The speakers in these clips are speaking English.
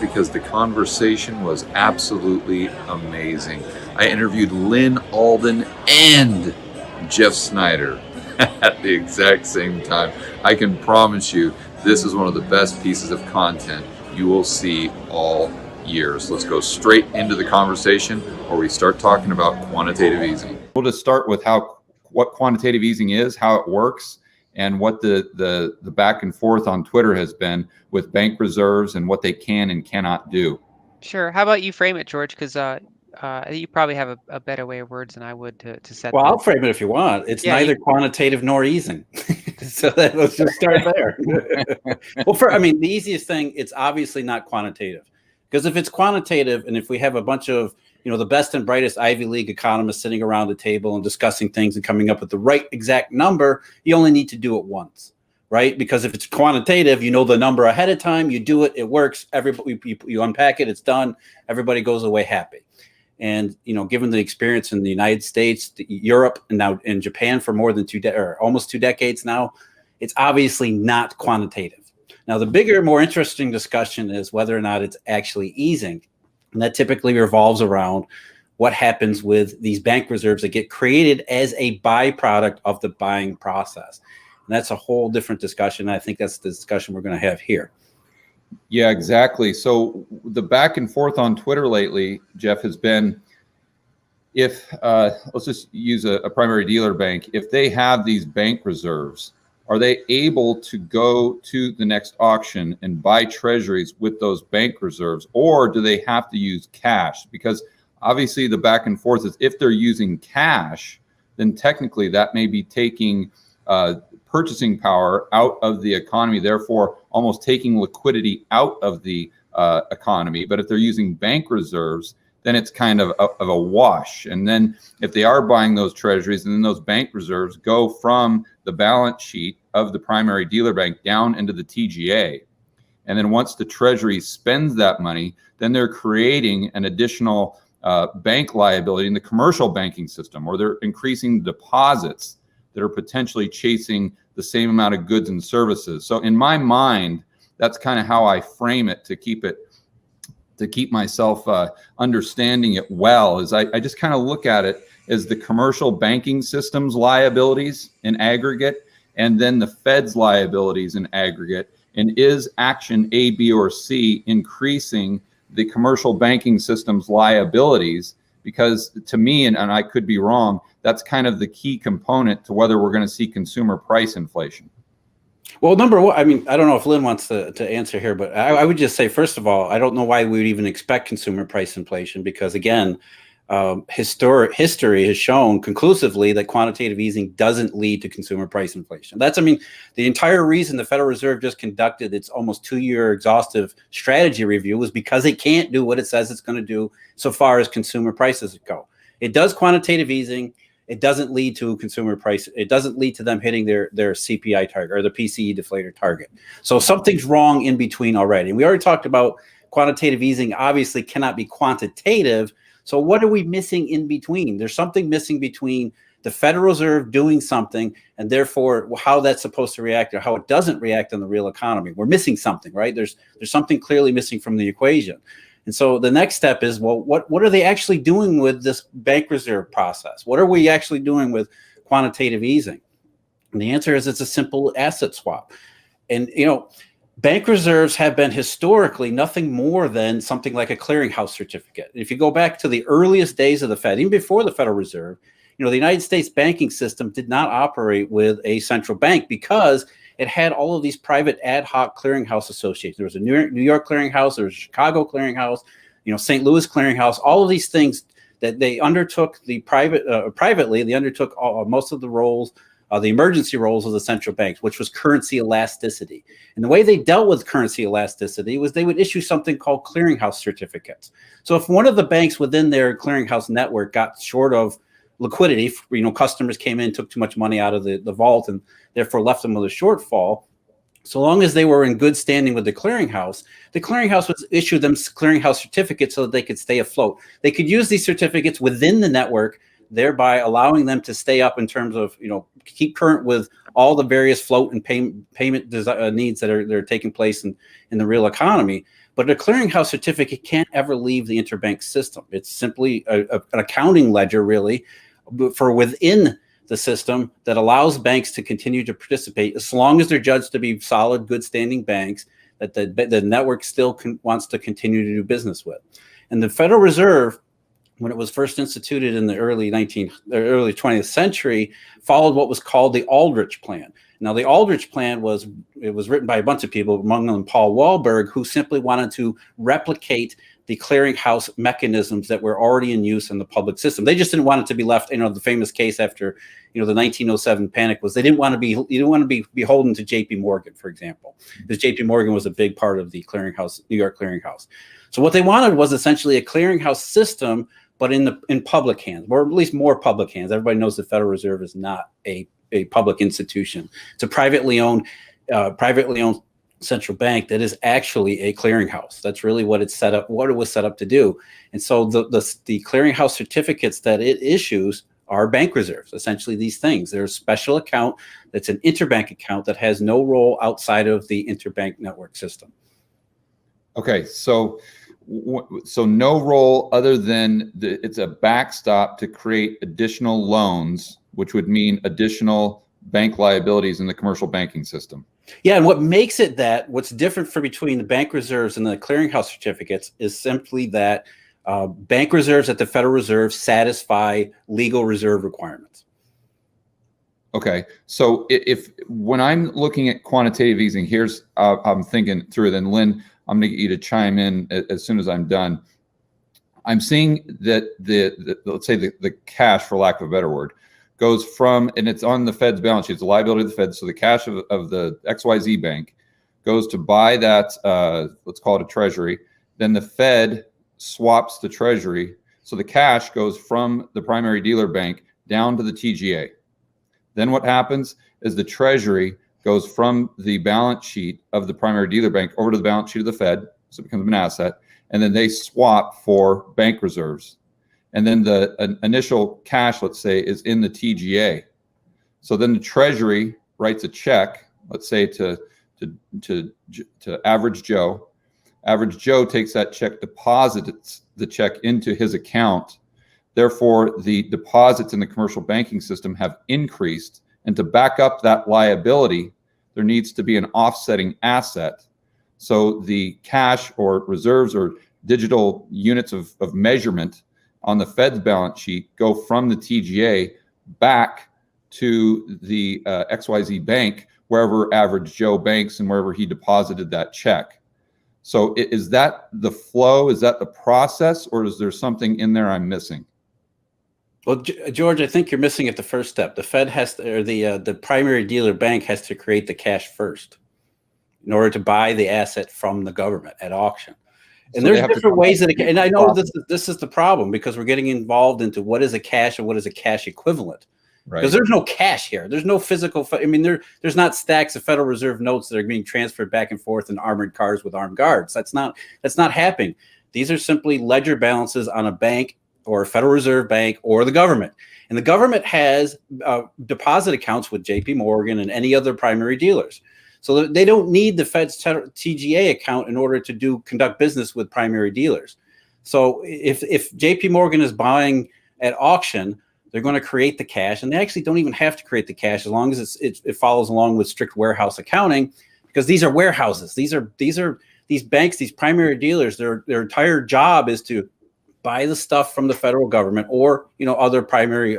because the conversation was absolutely amazing. I interviewed Lyn Alden and Jeff Snider at the exact same time. I can promise you this is one of the best pieces of content you will see all year. So let's go straight into the conversation where we start talking about quantitative easing. We'll just start with what quantitative easing is, how it works, and what the back and forth on Twitter has been with bank reserves and what they can and cannot do. Sure. How about you frame it, George? Because you probably have a better way of words than I would to set. Well, I'll frame it if you want. It's neither quantitative nor easing. So let's just start there. Well, the easiest thing, it's obviously not quantitative. Because if it's quantitative, and if we have a bunch of the best and brightest Ivy League economists sitting around the table and discussing things and coming up with the right exact number, you only need to do it once, right? Because if it's quantitative, you know the number ahead of time, you do it, it works. Everybody, you unpack it, it's done. Everybody goes away happy. And given the experience in the United States, Europe, and now in Japan for more than almost 2 decades now, it's obviously not quantitative. Now, the bigger, more interesting discussion is whether or not it's actually easing. And that typically revolves around what happens with these bank reserves that get created as a byproduct of the buying process. And that's a whole different discussion. I think that's the discussion we're going to have here. Yeah, exactly. So the back and forth on Twitter lately, Jeff, has been if let's just use a primary dealer bank. If they have these bank reserves, are they able to go to the next auction and buy treasuries with those bank reserves, or do they have to use cash? Because obviously the back and forth is if they're using cash, then technically that may be taking purchasing power out of the economy, therefore almost taking liquidity out of the economy. But if they're using bank reserves, then it's kind of a wash. And then if they are buying those treasuries, and then those bank reserves go from the balance sheet of the primary dealer bank down into the TGA. And then once the treasury spends that money, then they're creating an additional bank liability in the commercial banking system, or they're increasing deposits that are potentially chasing the same amount of goods and services. So in my mind, that's kind of how I frame it to keep myself understanding it well, is I just kind of look at it as the commercial banking system's liabilities in aggregate, and then the Fed's liabilities in aggregate. And is action A, B, or C increasing the commercial banking system's liabilities? Because to me, and I could be wrong, that's kind of the key component to whether we're going to see consumer price inflation. Well, number one, I don't know if Lyn wants to answer here, but I would just say, first of all, I don't know why we would even expect consumer price inflation, because again, history has shown conclusively that quantitative easing doesn't lead to consumer price inflation. That's, the entire reason the Federal Reserve just conducted its almost 2-year exhaustive strategy review was because it can't do what it says it's going to do so far as consumer prices go. It does quantitative easing. It doesn't lead to consumer price. It doesn't lead to them hitting their CPI target or the PCE deflator target. So something's wrong in between already. And we already talked about quantitative easing obviously cannot be quantitative. So what are we missing in between? There's something missing between the Federal Reserve doing something and therefore how that's supposed to react or how it doesn't react on the real economy. We're missing something, right? There's something clearly missing from the equation. And so the next step is, well, what are they actually doing with this bank reserve process? What are we actually doing with quantitative easing? And the answer is it's a simple asset swap. And, bank reserves have been historically nothing more than something like a clearinghouse certificate. If you go back to the earliest days of the Fed, even before the Federal Reserve, the United States banking system did not operate with a central bank because it had all of these private ad hoc clearinghouse associations. There was a New York clearinghouse, there was a Chicago clearinghouse, St. Louis clearinghouse, all of these things that they undertook privately. They undertook most of the roles, the emergency roles of the central banks, which was currency elasticity. And the way they dealt with currency elasticity was they would issue something called clearinghouse certificates. So if one of the banks within their clearinghouse network got short of liquidity, customers came in, took too much money out of the vault and therefore left them with a shortfall, so long as they were in good standing with the clearinghouse would issue them clearinghouse certificates so that they could stay afloat. They could use these certificates within the network, thereby allowing them to stay up in terms of, keep current with all the various float and payment needs that are taking place in the real economy. But a clearinghouse certificate can't ever leave the interbank system. It's simply an accounting ledger, really, for within the system that allows banks to continue to participate as long as they're judged to be solid, good standing banks that the network still wants to continue to do business with. And the Federal Reserve, when it was first instituted in the early 20th century, followed what was called the Aldrich Plan. Now, the Aldrich Plan was written by a bunch of people, among them Paul Wahlberg, who simply wanted to replicate the clearinghouse mechanisms that were already in use in the public system. They just didn't want it to be left. The famous case after the 1907 panic was you didn't want to be beholden to J.P. Morgan, for example, because J.P. Morgan was a big part of the clearinghouse, New York clearinghouse. So what they wanted was essentially a clearinghouse system, but in public hands, or at least more public hands. Everybody knows the Federal Reserve is not a public institution. It's a privately owned central bank that is actually a clearinghouse. That's really what it was set up to do. And so the clearinghouse certificates that it issues are bank reserves, essentially these things. They're a special account that's an interbank account that has no role outside of the interbank network system. Okay, so no role other than it's a backstop to create additional loans, which would mean additional bank liabilities in the commercial banking system. Yeah, and what makes it what's different between the bank reserves and the clearinghouse certificates is simply that bank reserves at the Federal Reserve satisfy legal reserve requirements. Okay, so when I'm looking at quantitative easing, here's I'm thinking through it, and Lynn, I'm going to get you to chime in as soon as I'm done. I'm seeing that let's say the cash, for lack of a better word, goes from, and it's on the Fed's balance sheet, it's a liability of the Fed. So the cash of the XYZ bank goes to buy that, let's call it a treasury. Then the Fed swaps the treasury. So the cash goes from the primary dealer bank down to the TGA. Then what happens is the treasury goes from the balance sheet of the primary dealer bank over to the balance sheet of the Fed. So it becomes an asset. And then they swap for bank reserves. And then the initial cash, let's say, is in the TGA. So then the Treasury writes a check, let's say to Average Joe. Average Joe takes that check, deposits the check into his account. Therefore, the deposits in the commercial banking system have increased. And to back up that liability, there needs to be an offsetting asset. So the cash or reserves or digital units of measurement on the Fed's balance sheet go from the TGA back to the XYZ bank, wherever Average Joe banks and wherever he deposited that check. So is that the flow? Is that the process? Or is there something in there I'm missing? Well, George, I think you're missing at the first step. The Fed has to, or the primary dealer bank has to create the cash first in order to buy the asset from the government at auction. And so there's different ways that it can, and I know this is the problem, because we're getting involved into what is a cash and what is a cash equivalent. Right. Because there's no cash here. There's no physical. I mean, there's not stacks of Federal Reserve notes that are being transferred back and forth in armored cars with armed guards. That's not happening. These are simply ledger balances on a bank or a Federal Reserve bank or the government. And the government has deposit accounts with J.P. Morgan and any other primary dealers. So they don't need the Fed's TGA account in order to conduct business with primary dealers. So if J.P. Morgan is buying at auction, they're going to create the cash, and they actually don't even have to create the cash as long as it follows along with strict warehouse accounting, because these are warehouses. These banks, these primary dealers, their entire job is to buy the stuff from the federal government or other primary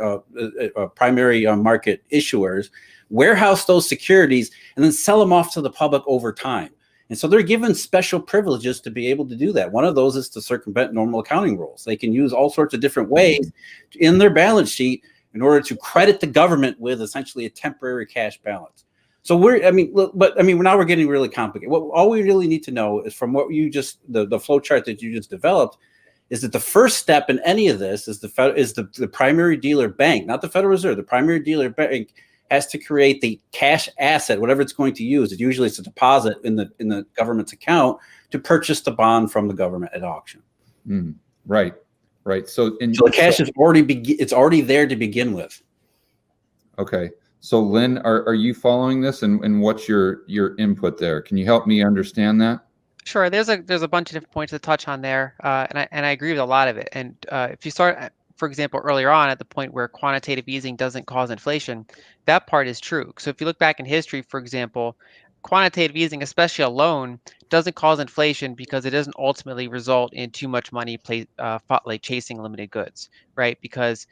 market issuers, warehouse those securities, and then sell them off to the public over time. And so they're given special privileges to be able to do that. One of those is to circumvent normal accounting rules. They can use all sorts of different ways in their balance sheet in order to credit the government with essentially a temporary cash balance. So now we're getting really complicated. All we really need to know is from what the flow chart that you just developed, is that the first step in any of this is the primary dealer bank, not the Federal Reserve. The primary dealer bank has to create the cash asset, whatever it's going to use. Usually it's a deposit in the government's account to purchase the bond from the government at auction. Right. So the cash is already there to begin with. Okay. So Lynn, are you following this, and what's your input there? Can you help me understand that? Sure. There's a bunch of different points to touch on there, and I agree with a lot of it. And if you start, for example, earlier on at the point where quantitative easing doesn't cause inflation, that part is true. So if you look back in history, for example, quantitative easing, especially alone, doesn't cause inflation because it doesn't ultimately result in too much money like chasing limited goods, right? Because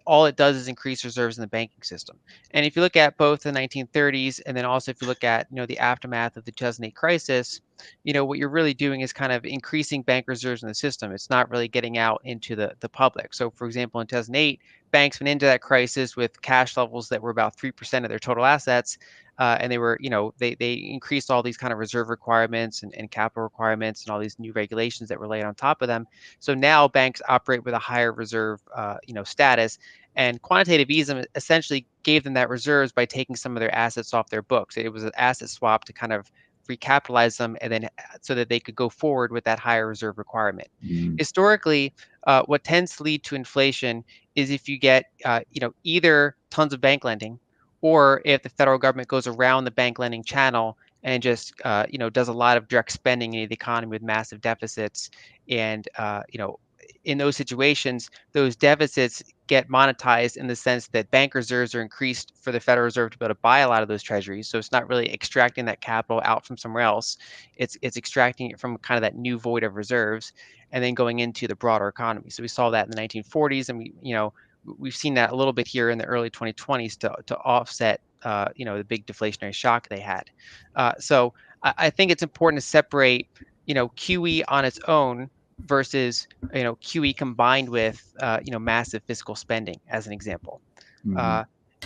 all it does is increase reserves in the banking system. And if you look at both the 1930s and then also if you look at the aftermath of the 2008 crisis, what you're really doing is kind of increasing bank reserves in the system. It's not really getting out into the public. So, for example, in 2008, banks went into that crisis with cash levels that were about 3% of their total assets. And they were, they increased all these kind of reserve requirements and capital requirements and all these new regulations that were laid on top of them. So now banks operate with a higher reserve, status. And quantitative easing essentially gave them that reserves by taking some of their assets off their books. It was an asset swap to kind of recapitalize them and then so that they could go forward with that higher reserve requirement. Historically, what tends to lead to inflation is if you get either tons of bank lending or if the federal government goes around the bank lending channel and just does a lot of direct spending in the economy with massive deficits. And in those situations, those deficits get monetized in the sense that bank reserves are increased for the Federal Reserve to be able to buy a lot of those treasuries. So it's not really extracting that capital out from somewhere else. It's extracting it from kind of that new void of reserves and then going into the broader economy. So we saw that in the 1940s, and we've seen that a little bit here in the early 2020s to offset the big deflationary shock they had. So I think it's important to separate QE on its own versus QE combined with massive fiscal spending as an example.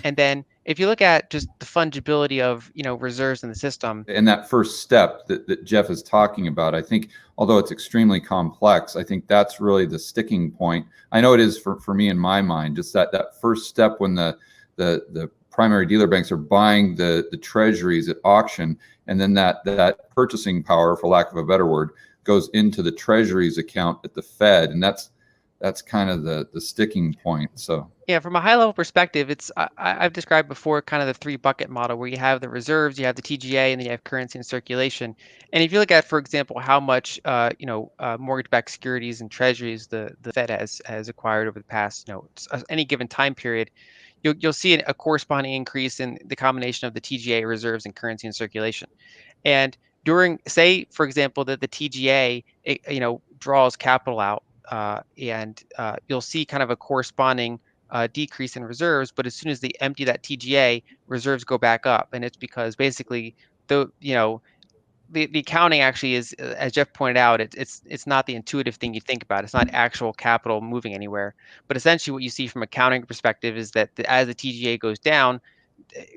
And then if you look at just the fungibility of reserves in the system, and that first step that Jeff is talking about, I think, although it's extremely complex, I think that's really the sticking point. I know it is for me in my mind, just that first step when the primary dealer banks are buying the treasuries at auction, and then that purchasing power, for lack of a better word, goes into the treasuries account at the Fed, and that's kind of the sticking point. So yeah, from a high level perspective, I've described before kind of the 3 bucket model where you have the reserves, you have the TGA, and then you have currency in circulation. And if you look at, for example, how much mortgage-backed securities and treasuries the Fed has acquired over the past any given time period, you'll see a corresponding increase in the combination of the TGA reserves and currency in circulation. And during, say, for example, that the TGA, draws capital out, and you'll see kind of a corresponding decrease in reserves. But as soon as they empty that TGA, reserves go back up, and it's because basically the accounting actually is, as Jeff pointed out, it's not the intuitive thing you think about. It's not actual capital moving anywhere. But essentially, what you see from accounting perspective is that as the TGA goes down,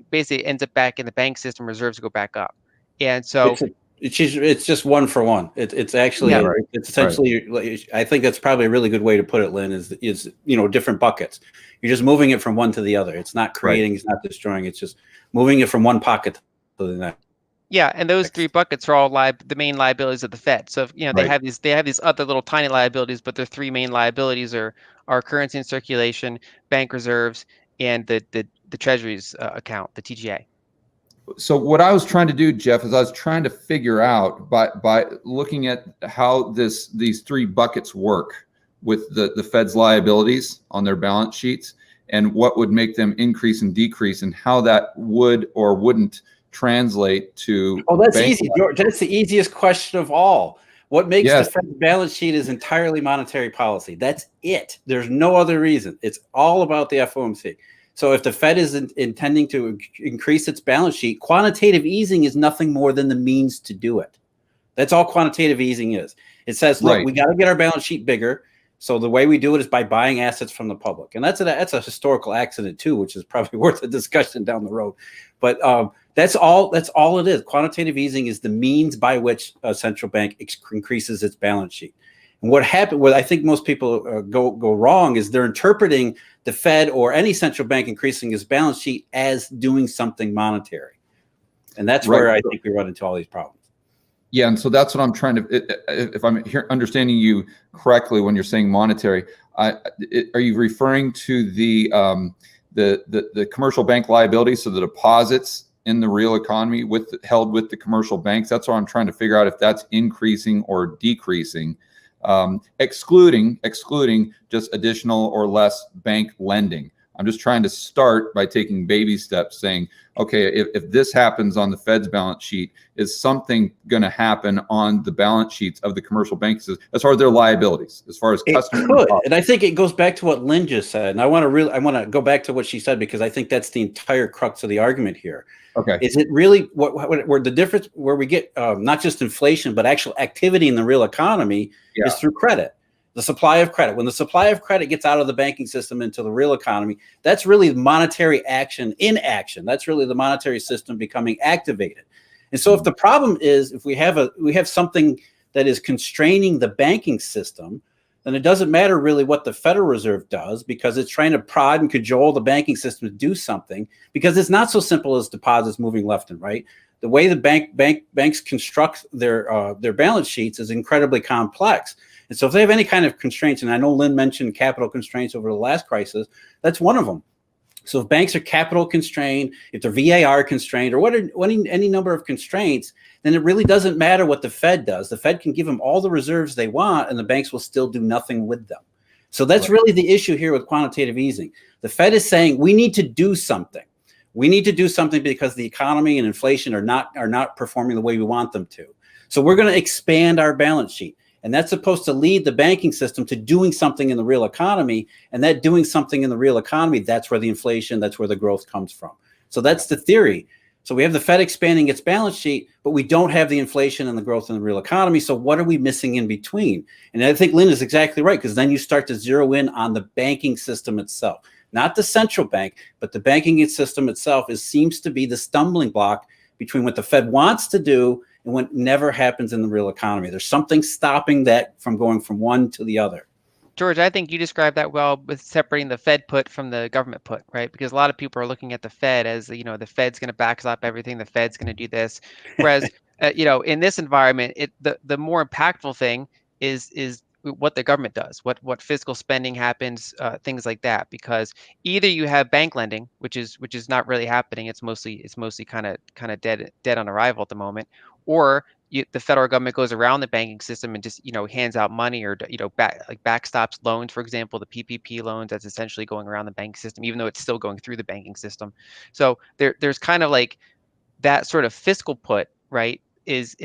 basically it ends up back in the bank system. Reserves go back up. And so it's just one for one. It's actually it's essentially. Right. I think that's probably a really good way to put it, Lyn. Is different buckets. You're just moving it from one to the other. It's not creating. Right. It's not destroying. It's just moving it from one pocket to the next. Yeah, and those 3 buckets are all the main liabilities of the Fed. So they have these other little tiny liabilities, but their 3 main liabilities are currency in circulation, bank reserves, and the Treasury's account, the TGA. So what I was trying to do, Jeff, is I was trying to figure out by looking at how these 3 buckets work with the Fed's liabilities on their balance sheets and what would make them increase and decrease and how that would or wouldn't translate to. Oh, that's easy, George. That's the easiest question of all. What makes the Fed's balance sheet is entirely monetary policy. That's it. There's no other reason. It's all about the FOMC. So if the Fed is intending to increase its balance sheet, quantitative easing is nothing more than the means to do it. That's all quantitative easing is. It says, look, we got to get our balance sheet bigger. So the way we do it is by buying assets from the public. And that's a historical accident too, which is probably worth a discussion down the road. But that's all it is. Quantitative easing is the means by which a central bank increases its balance sheet. And what I think most people go wrong is they're interpreting the Fed or any central bank increasing its balance sheet as doing something monetary. And that's where I think we run into all these problems. Yeah, and so that's what I'm trying to, if I'm understanding you correctly when you're saying monetary, are you referring to the commercial bank liabilities, so the deposits in the real economy held with the commercial banks. That's what I'm trying to figure out, if that's increasing or decreasing, excluding just additional or less bank lending. I'm just trying to start by taking baby steps, saying, okay, if this happens on the Fed's balance sheet, is something going to happen on the balance sheets of the commercial banks as far as their liabilities, as far as customer? It could. And I think it goes back to what Lyn just said. And I want to go back to what she said, because I think that's the entire crux of the argument here. Okay. Is it really where the difference, where we get not just inflation, but actual activity in the real economy is through credit. The supply of credit. When the supply of credit gets out of the banking system into the real economy, that's really monetary action in action. That's really the monetary system becoming activated. And so if the problem is, if we have something that is constraining the banking system, then it doesn't matter really what the Federal Reserve does, because it's trying to prod and cajole the banking system to do something, because it's not so simple as deposits moving left and right. The way the banks construct their balance sheets is incredibly complex. And so if they have any kind of constraints, and I know Lyn mentioned capital constraints over the last crisis, that's one of them. So if banks are capital constrained, if they're VAR constrained, or any number of constraints, then it really doesn't matter what the Fed does. The Fed can give them all the reserves they want, and the banks will still do nothing with them. So that's really the issue here with quantitative easing. The Fed is saying we need to do something. We need to do something because the economy and inflation are not performing the way we want them to. So we're going to expand our balance sheet. And that's supposed to lead the banking system to doing something in the real economy. And that doing something in the real economy, that's where the inflation, that's where the growth comes from. So that's the theory. So we have the Fed expanding its balance sheet, but we don't have the inflation and the growth in the real economy. So what are we missing in between? And I think Lyn is exactly right, because then you start to zero in on the banking system itself. Not the central bank, but the banking system itself seems to be the stumbling block between what the Fed wants to do and what never happens in the real economy. There's something stopping that from going from one to the other. George, I think you described that well with separating the Fed put from the government put, right? Because a lot of people are looking at the Fed as, the Fed's going to backstop everything. The Fed's going to do this. Whereas, in this environment, the more impactful thing is what the government does, what fiscal spending happens, things like that. Because either you have bank lending, which is not really happening. It's mostly kind of dead on arrival at the moment, or the federal government goes around the banking system and just hands out money, or backstops loans, for example, the PPP loans. That's essentially going around the banking system, even though it's still going through the banking system. So there's kind of like that sort of fiscal put, right, is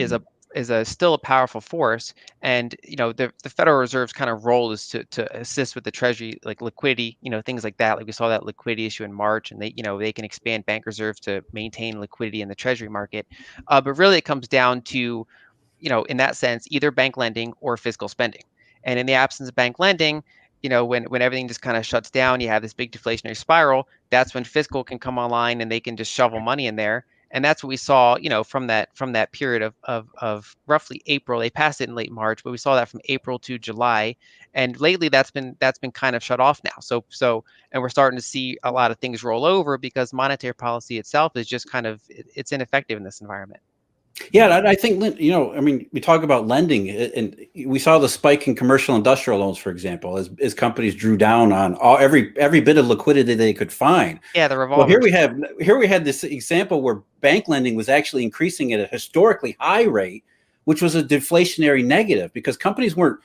still a powerful force. And the Federal Reserve's kind of role is to assist with the Treasury, like liquidity, things like that. Like we saw that liquidity issue in March, and they can expand bank reserves to maintain liquidity in the Treasury market. But really it comes down to, in that sense, either bank lending or fiscal spending. And in the absence of bank lending, when everything just kind of shuts down, you have this big deflationary spiral. That's when fiscal can come online and they can just shovel money in there. And that's what we saw, from that period of roughly April. They passed it in late March, but we saw that from April to July. And lately that's been kind of shut off now. So and we're starting to see a lot of things roll over, because monetary policy itself is just it's ineffective in this environment. Yeah, I think, Lyn, we talk about lending, and we saw the spike in commercial industrial loans, for example, as companies drew down on every bit of liquidity they could find. Yeah, the revolvers. Well, here we had this example where bank lending was actually increasing at a historically high rate, which was a deflationary negative, because companies weren't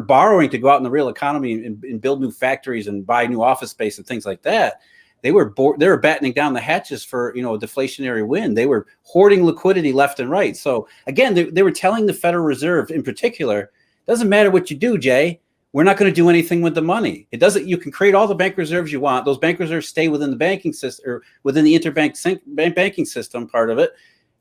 borrowing to go out in the real economy and build new factories and buy new office space and things like that. They were battening down the hatches for a deflationary wind. They were hoarding liquidity left and right. So again, they were telling the Federal Reserve in particular, doesn't matter what you do, Jay, we're not going to do anything with the money. It doesn't. You can create all the bank reserves you want. Those bank reserves stay within the banking system, or within the interbank banking system part of it.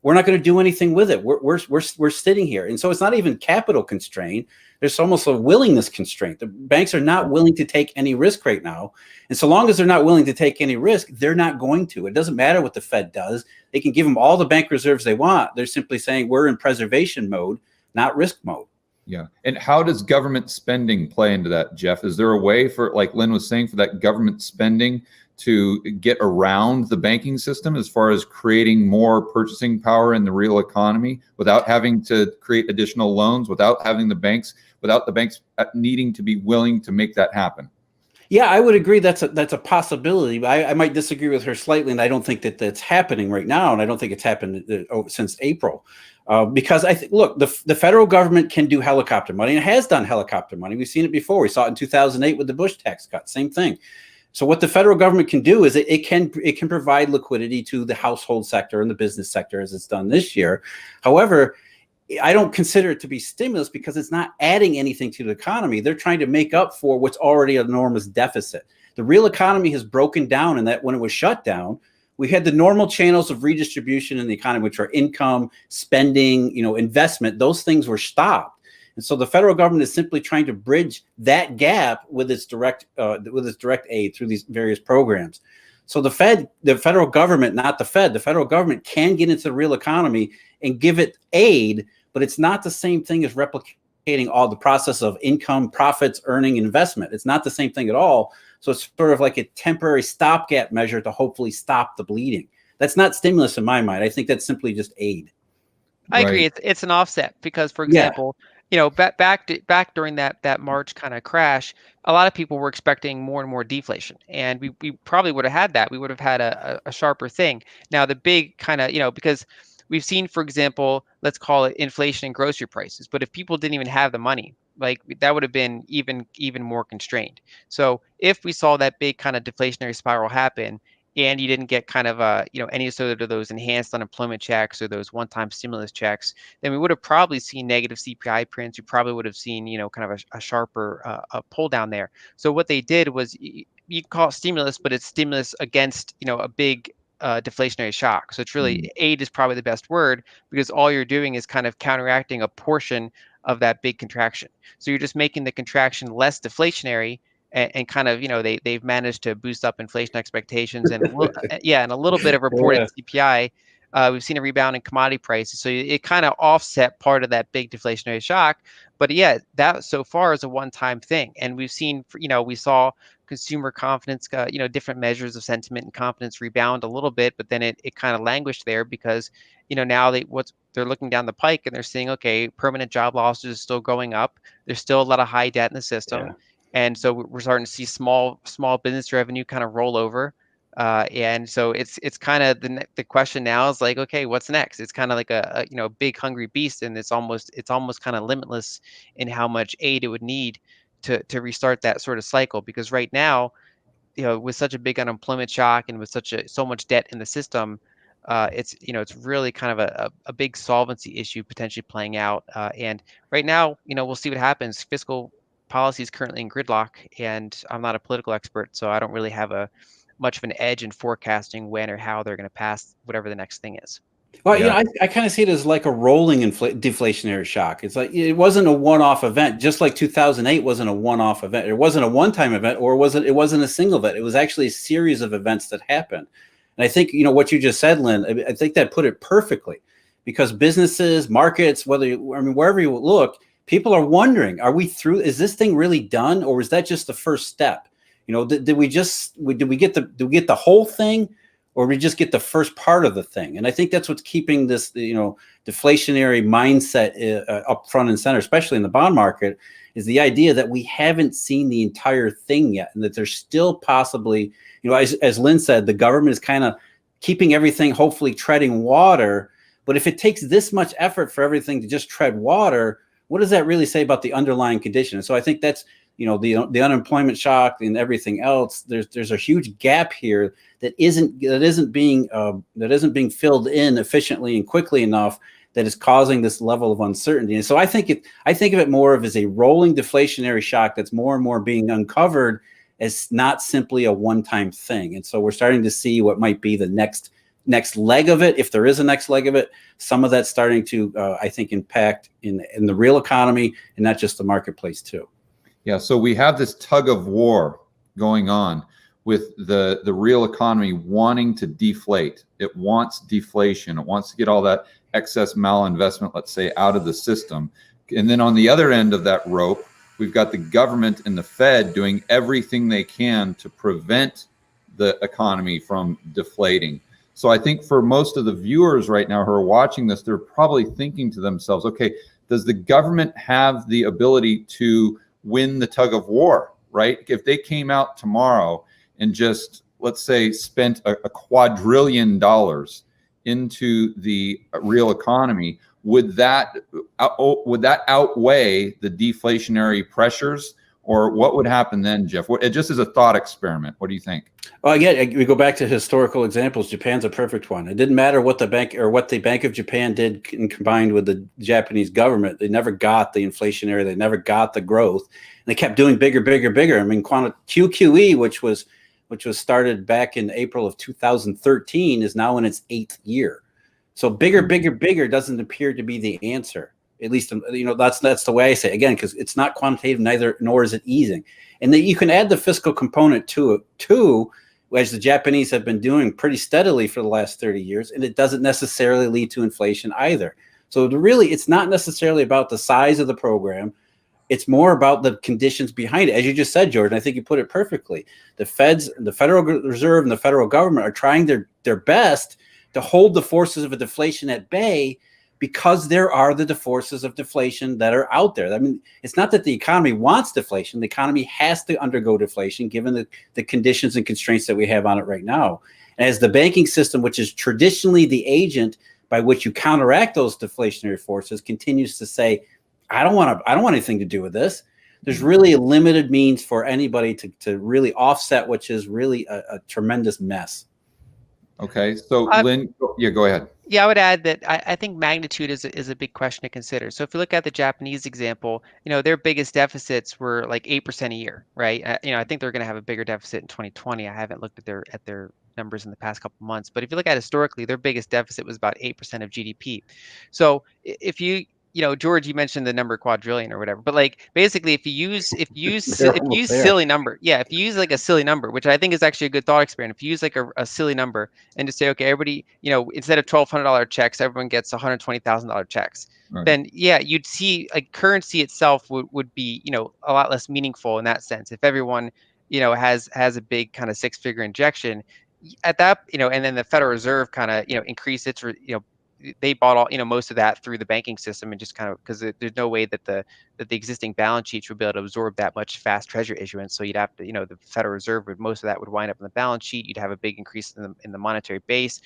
We're not going to do anything with it. We're sitting here, and so it's not even capital constraint. There's almost a willingness constraint. The banks are not willing to take any risk right now, and so long as they're not willing to take any risk, they're not going to. It doesn't matter what the Fed does. They can give them all the bank reserves they want. They're simply saying we're in preservation mode, not risk mode. Yeah. And how does government spending play into that, Jeff? Is there a way for, like Lyn was saying, for that government spending to get around the banking system as far as creating more purchasing power in the real economy without having to create additional loans, without the banks needing to be willing to make that happen? Yeah, I would agree that's a possibility. I might disagree with her slightly, and I don't think that that's happening right now, and I don't think it's happened since April. Because I think, look, the federal government can do helicopter money, and it has done helicopter money. We've seen it before. We saw it in 2008 with the Bush tax cut, same thing. So what the federal government can do is it can provide liquidity to the household sector and the business sector, as it's done this year. However, I don't consider it to be stimulus because it's not adding anything to the economy. They're trying to make up for what's already an enormous deficit. The real economy has broken down, in that when it was shut down, we had the normal channels of redistribution in the economy, which are income, spending, investment. Those things were stopped. And so the federal government is simply trying to bridge that gap with its direct aid through these various programs. So the federal government, not the Fed, the federal government can get into the real economy and give it aid, but it's not the same thing as replicating all the process of income, profits, earning, investment. It's not the same thing at all. So it's sort of like a temporary stopgap measure to hopefully stop the bleeding. That's not stimulus in my mind. I think that's simply just aid. I agree. It's an offset because, for example, back during that March kind of crash, a lot of people were expecting more and more deflation, and we probably would have had that. We would have had a sharper thing. Now the big kind of because we've seen, for example, let's call it inflation in grocery prices, but if people didn't even have the money, like that would have been even more constrained. So if we saw that big kind of deflationary spiral happen, and you didn't get kind of any sort of those enhanced unemployment checks or those one-time stimulus checks, then we would have probably seen negative CPI prints. You probably would have seen kind of a sharper pull down there. So what they did was, you can call it stimulus, but it's stimulus against a big deflationary shock. So it's really aid is probably the best word, because all you're doing is kind of counteracting a portion of that big contraction. So you're just making the contraction less deflationary, and kind of they've managed to boost up inflation expectations, and and a little bit of reported CPI. We've seen a rebound in commodity prices, so it kind of offset part of that big deflationary shock. But yeah, that so far is a one-time thing, and we've seen we saw consumer confidence, different measures of sentiment and confidence rebound a little bit, but then it kind of languished there because now they're looking down the pike and they're seeing, okay, permanent job losses is still going up. There's still a lot of high debt in the system. Yeah. And so we're starting to see small business revenue kind of roll over. And so it's kind of the question now is like, okay, what's next? It's kind of like a big hungry beast, and it's almost kind of limitless in how much aid it would need to restart that sort of cycle. Because right now, with such a big unemployment shock and with so much debt in the system, it's really kind of a big solvency issue potentially playing out. And right now, we'll see what happens. Fiscal policy is currently in gridlock, and I'm not a political expert, so I don't really have much of an edge in forecasting when or how they're going to pass whatever the next thing is. Well, I kind of see it as like a rolling deflationary shock. It's like it wasn't a one-off event, just like 2008 wasn't a one-off event. It wasn't a one-time event, or it wasn't a single event. It was actually a series of events that happened. And I think what you just said, Lyn, I think that put it perfectly, because businesses, markets, wherever you look, people are wondering, are we through? Is this thing really done, or is that just the first step? Did we get the whole thing, or we just get the first part of the thing? And I think that's what's keeping this, deflationary mindset up front and center, especially in the bond market, is the idea that we haven't seen the entire thing yet, and that there's still possibly, as Lyn said, the government is kind of keeping everything, hopefully treading water. But if it takes this much effort for everything to just tread water, what does that really say about the underlying condition? And so I think that's, the unemployment shock and everything else. There's a huge gap here that isn't being filled in efficiently and quickly enough, that is causing this level of uncertainty. And so I think of it more of as a rolling deflationary shock that's more and more being uncovered as not simply a one-time thing. And so we're starting to see what might be the next leg of it, if there is a next leg of it. Some of that's starting to, I think, impact in the real economy, and not just the marketplace too. Yeah, so we have this tug of war going on with the real economy wanting to deflate. It wants deflation. It wants to get all that excess malinvestment, let's say, out of the system. And then on the other end of that rope, we've got the government and the Fed doing everything they can to prevent the economy from deflating. So I think for most of the viewers right now who are watching this, they're probably thinking to themselves, okay, does the government have the ability to win the tug of war right? If they came out tomorrow and just, let's say, spent a quadrillion dollars into the real economy, would that outweigh the deflationary pressures? Or what would happen then, Jeff? Just as a thought experiment, what do you think? Well, again, we go back to historical examples. Japan's a perfect one. It didn't matter what the Bank of Japan did combined with the Japanese government. They never got the inflationary. They never got the growth. And they kept doing bigger, bigger, bigger. I mean, QQE, which was started back in April of 2013, is now in its 8th year. So bigger, bigger, bigger doesn't appear to be the answer. At least, that's the way I say it. Again, because it's not quantitative, nor is it easing. And then you can add the fiscal component to it too, as the Japanese have been doing pretty steadily for the last 30 years, and it doesn't necessarily lead to inflation either. So really, it's not necessarily about the size of the program. It's more about the conditions behind it. As you just said, Jordan, I think you put it perfectly. The Federal Reserve and the federal government are trying their best to hold the forces of a deflation at bay, because there are the forces of deflation that are out there. I mean, it's not that the economy wants deflation. The economy has to undergo deflation given the conditions and constraints that we have on it right now. And as the banking system, which is traditionally the agent by which you counteract those deflationary forces, continues to say, I don't want anything to do with this. There's really a limited means for anybody to really offset, which is really a tremendous mess. Okay, so Lyn, yeah, go ahead. Yeah, I would add that I think magnitude is a big question to consider. So if you look at the Japanese example, their biggest deficits were like 8% a year, right? I think they're going to have a bigger deficit in 2020. I haven't looked at their numbers in the past couple of months, but if you look at historically, their biggest deficit was about 8% of GDP. So if you George, you mentioned the number quadrillion or whatever, but like basically if you use silly number, if you use like a silly number, which I think is actually a good thought experiment, if you use like a silly number and just say, okay, everybody, instead of $1,200 checks, everyone gets $120,000 checks, right, then you'd see like currency itself would be, a lot less meaningful in that sense. If everyone, has a big kind of 6-figure injection at that, and then the Federal Reserve kind of, increase its, they bought all most of that through the banking system, and just kind of because there's no way that the existing balance sheets would be able to absorb that much fast treasury issuance. So you'd have to, the Federal Reserve most of that would wind up in the balance sheet. You'd have a big increase in the monetary base,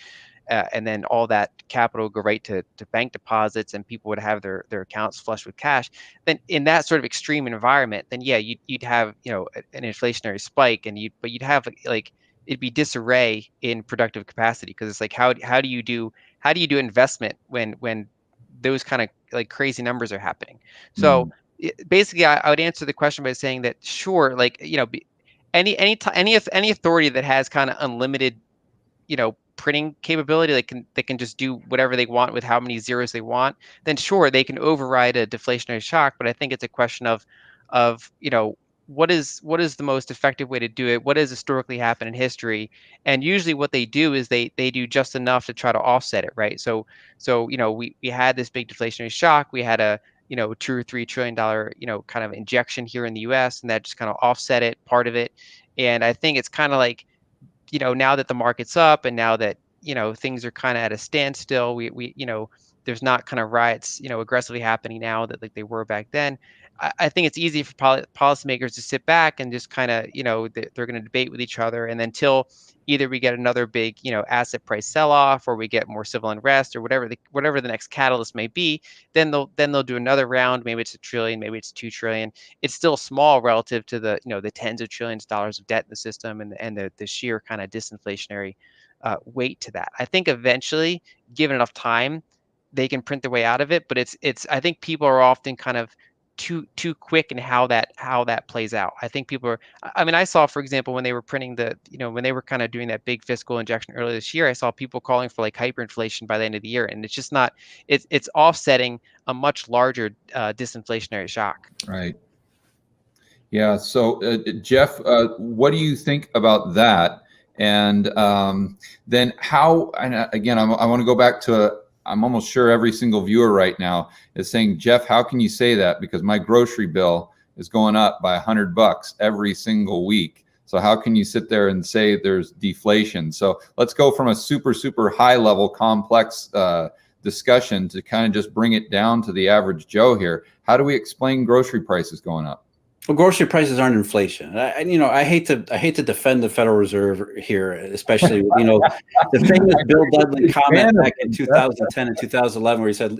and then all that capital would go right to bank deposits, and people would have their accounts flush with cash. Then in that sort of extreme environment, then you'd have an inflationary spike, and you'd have like it'd be disarray in productive capacity, because it's like how do you do investment when those kind of like crazy numbers are happening? So basically, I would answer the question by saying that sure, like any authority that has kind of unlimited printing capability, they can just do whatever they want with how many zeros they want, then sure, they can override a deflationary shock. But I think it's a question of what is the most effective way to do it? What has historically happened in history? And usually what they do is they do just enough to try to offset it, right? So we had this big deflationary shock. We had a $2 or $3 trillion kind of injection here in the US, and that just kind of offset it, part of it. And I think it's kind of like now that the market's up, and now that things are kind of at a standstill, we there's not kind of riots aggressively happening now that like they were back then. I think it's easy for policymakers to sit back and just kind of, they're going to debate with each other. And until either we get another big, asset price sell-off, or we get more civil unrest, or whatever the next catalyst may be, then they'll do another round. Maybe it's $1 trillion, maybe it's $2 trillion. It's still small relative to the, the tens of trillions of dollars of debt in the system, and the sheer kind of disinflationary weight to that. I think eventually, given enough time, they can print their way out of it. But it's I think people are often kind of too quick in how that plays out. I think people are, I mean, I saw, for example, when they were printing when they were kind of doing that big fiscal injection earlier this year, I saw people calling for like hyperinflation by the end of the year. And it's just not, it's offsetting a much larger disinflationary shock. Right. Yeah. So Jeff, what do you think about that? And then how, and again, I want to go back to, I'm almost sure every single viewer right now is saying, Jeff, how can you say that? Because my grocery bill is going up by $100 every single week. So how can you sit there and say there's deflation? So let's go from a super, super high level complex discussion to kind of just bring it down to the average Joe here. How do we explain grocery prices going up? Well, grocery prices aren't inflation. I hate to defend the Federal Reserve here, especially the famous Bill Dudley comment back in 2010 and 2011, where he said,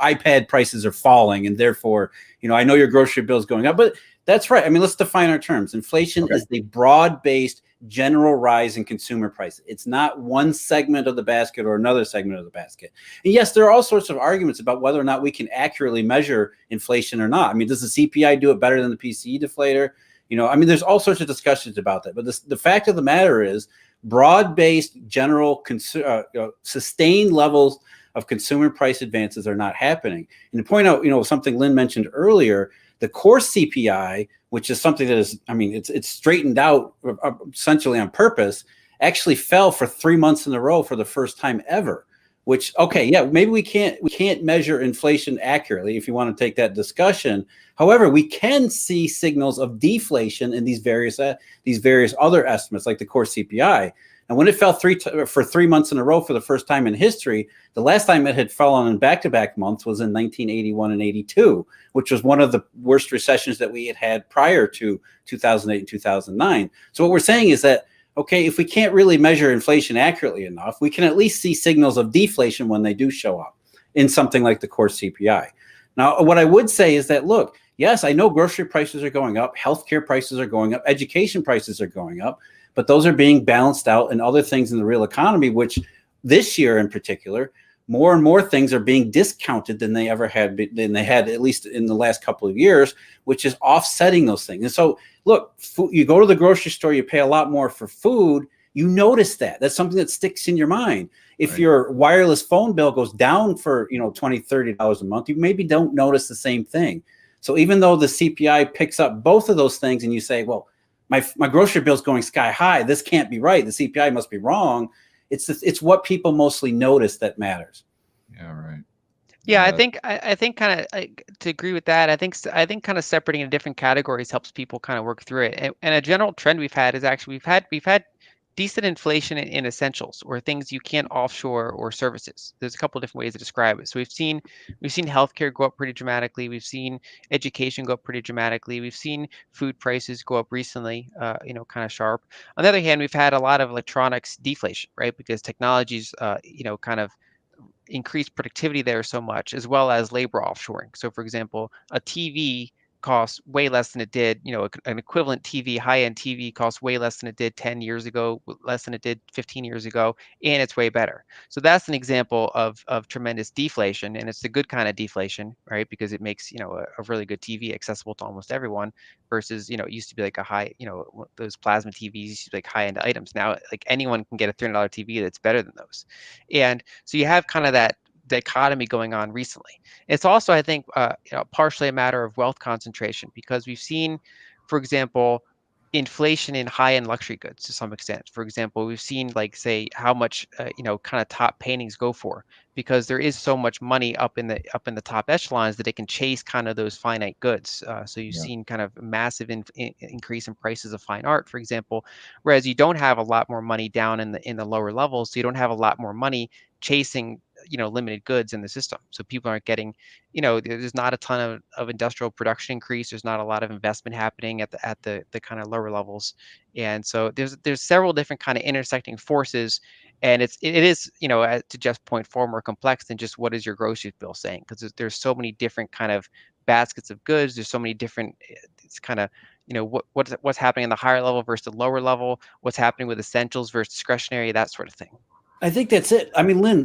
iPad prices are falling, and therefore, I know your grocery bill is going up. But that's right. I mean, let's define our terms. Inflation is the broad-based general rise in consumer prices. It's not one segment of the basket or another segment of the basket. And yes, there are all sorts of arguments about whether or not we can accurately measure inflation or not. I mean, does the CPI do it better than the PCE deflator? There's all sorts of discussions about that. But the fact of the matter is, broad-based general sustained levels of consumer price advances are not happening. And to point out, something Lyn mentioned earlier, the core CPI, which is something that is, it's straightened out essentially on purpose, actually fell for 3 months in a row for the first time ever. Which, maybe we can't measure inflation accurately if you want to take that discussion. However, we can see signals of deflation in these various other estimates, like the core CPI. And when it fell for 3 months in a row for the first time in history, the last time it had fallen in back-to-back months was in 1981 and 82, which was one of the worst recessions that we had prior to 2008 and 2009. So what we're saying is that, if we can't really measure inflation accurately enough, we can at least see signals of deflation when they do show up in something like the core CPI. Now, what I would say is that, look, yes, I know grocery prices are going up, healthcare prices are going up, education prices are going up, but those are being balanced out in other things in the real economy, which this year in particular, more and more things are being discounted than they ever had, at least in the last couple of years, which is offsetting those things. And so, look, you go to the grocery store, you pay a lot more for food, you notice that. That's something that sticks in your mind. If your wireless phone bill goes down for, $20, $30 a month, you maybe don't notice the same thing. So even though the CPI picks up both of those things and you say, well, my grocery bill is going sky high, this can't be right, the CPI must be wrong. It's what people mostly notice that matters. Yeah, right. Yeah, I think kind of to agree with that. I think kind of separating into different categories helps people kind of work through it. And a general trend we've had is actually we've had decent inflation in essentials, or things you can't offshore, or services. There's a couple of different ways to describe it. So we've seen healthcare go up pretty dramatically. We've seen education go up pretty dramatically. We've seen food prices go up recently, kind of sharp. On the other hand, we've had a lot of electronics deflation, right? Because technologies, kind of increase productivity there so much, as well as labor offshoring. So, for example, a TV costs way less than it did, an equivalent TV, high-end TV costs way less than it did 10 years ago, less than it did 15 years ago, and it's way better. So that's an example of tremendous deflation, and it's the good kind of deflation, right? Because it makes, a really good TV accessible to almost everyone, versus, it used to be like a high, those plasma TVs used to be like high-end items. Now, like, anyone can get a $300 TV that's better than those. And so you have kind of that dichotomy going on recently. It's also, I think, partially a matter of wealth concentration, because we've seen, for example, inflation in high-end luxury goods to some extent. For example, we've seen, like, say, how much kind of top paintings go for, because there is so much money up in the top echelons that it can chase kind of those finite goods. So you've seen kind of a massive increase in prices of fine art, for example, whereas you don't have a lot more money down in the lower levels, so you don't have a lot more money chasing limited goods in the system. So people aren't getting, there's not a ton of industrial production increase. There's not a lot of investment happening at the kind of lower levels. And so there's several different kind of intersecting forces. And it is, to Jeff's point, far more complex than just what is your grocery bill saying, because there's so many different kind of baskets of goods. There's so many different, it's kind of, what's happening in the higher level versus the lower level, what's happening with essentials versus discretionary, that sort of thing. I think that's it. I mean, Lyn,